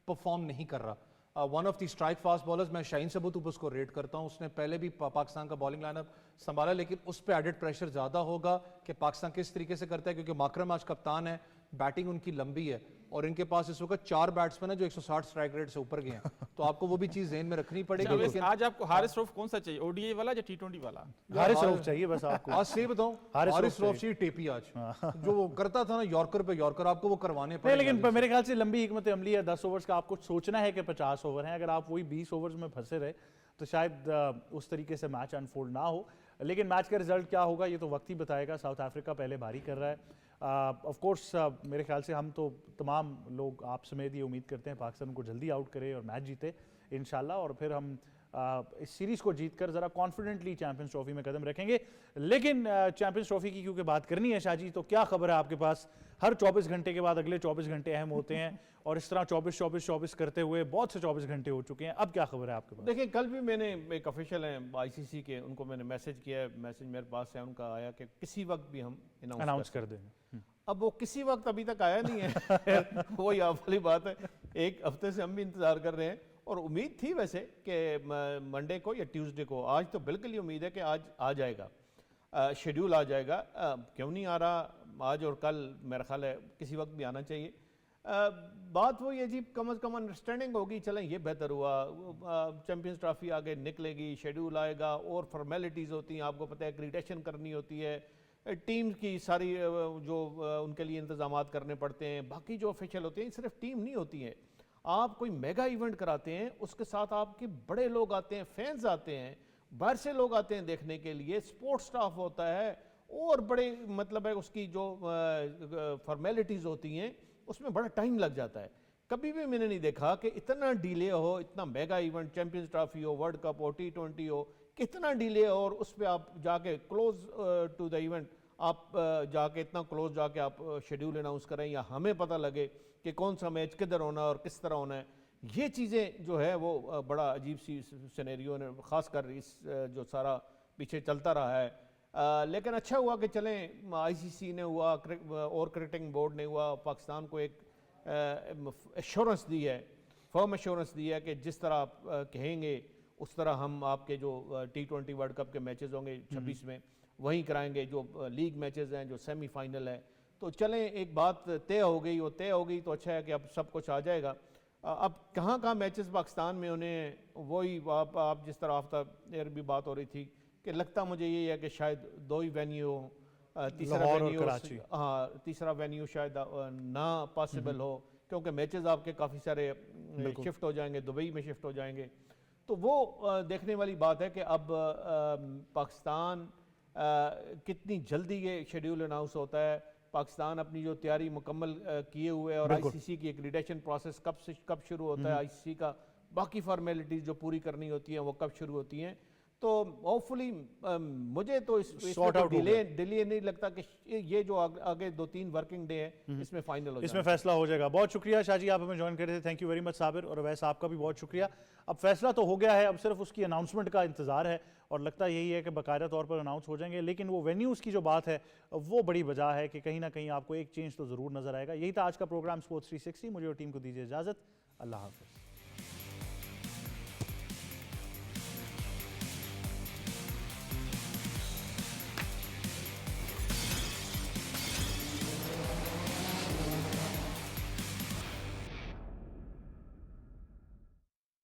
پرفارم نہیں کر رہا. One of the strike fast bowlers میں شاہین سے بہت اوپر اس کو ریٹ کرتا ہوں. اس نے پہلے بھی پاکستان کا بالنگ لائن اپ سنبھالا، لیکن اس پہ ایڈڈ پریشر زیادہ ہوگا کہ پاکستان کس طریقے سے کرتا ہے، کیونکہ ماکرم آج کپتان ہے، بیٹنگ ان کی لمبی ہے اور ان کے پاس اس وقت 4 بیٹسمین ہیں جو 160 اسٹرائک ریٹ سے اوپر گئے ہیں. تو آپ کو وہ بھی چیز ذہن میں رکھنی پڑے گی. لیکن آج آپ کو حارث روف کون سا چاہیے، ODI والا یا T20 والا؟ حارث روف چاہیے بس آپ کو. آج سے بتاؤں حارث روف چاہیے ٹیپی آج جو وہ کرتا تھا نا یارکر پہ یارکر، آپ کو وہ کروانے پڑے. لیکن میرے خیال سے لمبی حکمت عملی ہے. 10 اوورز کا آپ کو سوچنا ہے کہ 50 اوور ہیں، اگر آپ وہی 20 اوورز میں پھنسے رہے تو شاید اس طریقے سے میچ انفولڈ نہ ہو. لیکن میچ کا رزلٹ کیا ہوگا یہ تو وقت ہی بتائے گا. ساؤتھ افریقہ پہلے بھاری کر رہا ہے. آف کورس میرے خیال سے ہم تو تمام لوگ آپ سمیت یہ امید کرتے ہیں پاکستان کو جلدی آؤٹ کرے اور میچ جیتے انشاءاللہ, اور پھر ہم اس سیریز کو جیت کر ذرا کانفیڈنٹلی چیمپئنز ٹرافی میں قدم رکھیں گے. لیکن چیمپئنز ٹرافی کی کیونکہ بات کرنی ہے شاہ جی, تو کیا خبر ہے آپ کے پاس؟ ہر 24 گھنٹے کے بعد اگلے 24 گھنٹے اہم ہوتے ہیں, اور اس طرح 24 کرتے ہوئے بہت سے 24 گھنٹے ہو چکے ہیں. اب کیا خبر ہے آپ کے پاس؟ دیکھیں کل بھی میں نے ایک آفیشیل ہیں ICC کے, ان کو میں نے میسج کیا ہے, میسج میرے پاس ہے ان کا آیا کہ کسی وقت بھی ہم اناؤنس کر دیں گے. اب وہ کسی وقت ابھی تک آیا نہیں ہے. وہی آپ والی بات ہے, ایک ہفتے سے ہم بھی انتظار کر رہے ہیں, اور امید تھی ویسے کہ منڈے کو یا ٹیوزڈے کو. آج تو بالکل ہی امید ہے کہ آج آ جائے گا, شیڈیول آ جائے گا. کیوں نہیں آ رہا آج اور کل؟ میرا خیال ہے کسی وقت بھی آنا چاہیے. بات وہی ہے جی, کم از کم انڈرسٹینڈنگ ہوگی. چلیں یہ بہتر ہوا, چیمپئنز ٹرافی آگے نکلے گی, شیڈیول آئے گا, اور فارمیلٹیز ہوتی ہیں, آپ کو پتہ ہے ایکریڈیشن کرنی ہوتی ہے, ٹیم کی ساری جو ان کے لیے انتظامات کرنے پڑتے ہیں, باقی جو آفیشیل ہوتے ہیں. صرف ٹیم نہیں ہوتی ہیں, آپ کوئی میگا ایونٹ کراتے ہیں, اس کے ساتھ آپ کے بڑے لوگ آتے ہیں, فینز آتے ہیں, باہر سے لوگ آتے ہیں دیکھنے کے لیے, سپورٹ سٹاف ہوتا ہے, اور بڑے مطلب ہے اس کی جو فارمیلٹیز ہوتی ہیں اس میں بڑا ٹائم لگ جاتا ہے. کبھی بھی میں نے نہیں دیکھا کہ اتنا ڈیلے ہو, اتنا میگا ایونٹ, چیمپئنز ٹرافی ہو, ورلڈ کپ ہو, T20 ہو, کتنا ڈیلے ہو, اور اس پہ آپ جا کے کلوز ٹو دا ایونٹ آپ جا کے اتنا کلوز جا کے آپ شیڈیول اناؤنس کریں, یا ہمیں پتہ لگے کہ کون سا میچ کدھر ہونا اور کس طرح ہونا ہے. یہ چیزیں جو ہے وہ بڑا عجیب سی سینیریو نے, خاص کر اس جو سارا پیچھے چلتا رہا ہے. لیکن اچھا ہوا کہ چلیں ICC نے ہوا, اور کرکٹنگ بورڈ نے ہوا, پاکستان کو ایک ایشورنس دی ہے, فرم ایشورنس دی ہے کہ جس طرح آپ کہیں گے اس طرح ہم آپ کے جو T20 ورلڈ کپ کے میچز ہوں گے 26 میں وہیں کرائیں گے, جو لیگ میچز ہیں, جو سیمی فائنل ہے. تو چلیں ایک بات طے ہو گئی, وہ طے ہو گئی تو اچھا ہے کہ اب سب کچھ آ جائے گا. اب کہاں میچز پاکستان میں انہیں, وہی آپ جس طرح آفتاب ایئر بھی بات ہو رہی تھی کہ لگتا مجھے یہی ہے کہ شاید 2 ہی وینیو ہو, تیسرا وینیو شاید نہ پاسبل ہو, کیونکہ میچز آپ کے کافی سارے شفٹ ہو جائیں گے, دبئی میں شفٹ ہو جائیں گے. تو وہ دیکھنے والی بات ہے کہ اب پاکستان کتنی جلدی یہ شیڈیول اناؤنس ہوتا ہے, پاکستان اپنی جو تیاری مکمل کیے ہوئے, اور ICC کی ایکریڈیشن پروسیس کب شروع ہوتا ہے, ICC کا باقی فارمیلٹیز جو پوری کرنی ہوتی ہیں وہ کب شروع ہوتی ہیں. تو ہوپفلی مجھے تو اس ڈیلے نہیں لگتا کہ یہ جو آگے 2-3 ورکنگ ڈے ہے اس میں فائنل ہو جائے, اس میں فیصلہ ہو جائے گا. بہت شکریہ شاہ جی, آپ ہمیں جوائن کر رہے تھے. تھینک یو ویری مچ صابر, اور ویسے آپ کا بھی بہت شکریہ. اب فیصلہ تو ہو گیا ہے, اب صرف اس کی اناؤنسمنٹ کا انتظار ہے, اور لگتا یہی ہے کہ باقاعدہ طور پر اناؤنس ہو جائیں گے. لیکن وہ وینیوز کی جو بات ہے وہ بڑی وجہ ہے کہ کہیں نہ کہیں آپ کو ایک چینج تو ضرور نظر آئے گا. یہی تھا آج کا پروگرام اسپورٹس 360. مجھے اور ٹیم کو دیجیے اجازت. اللہ حافظ.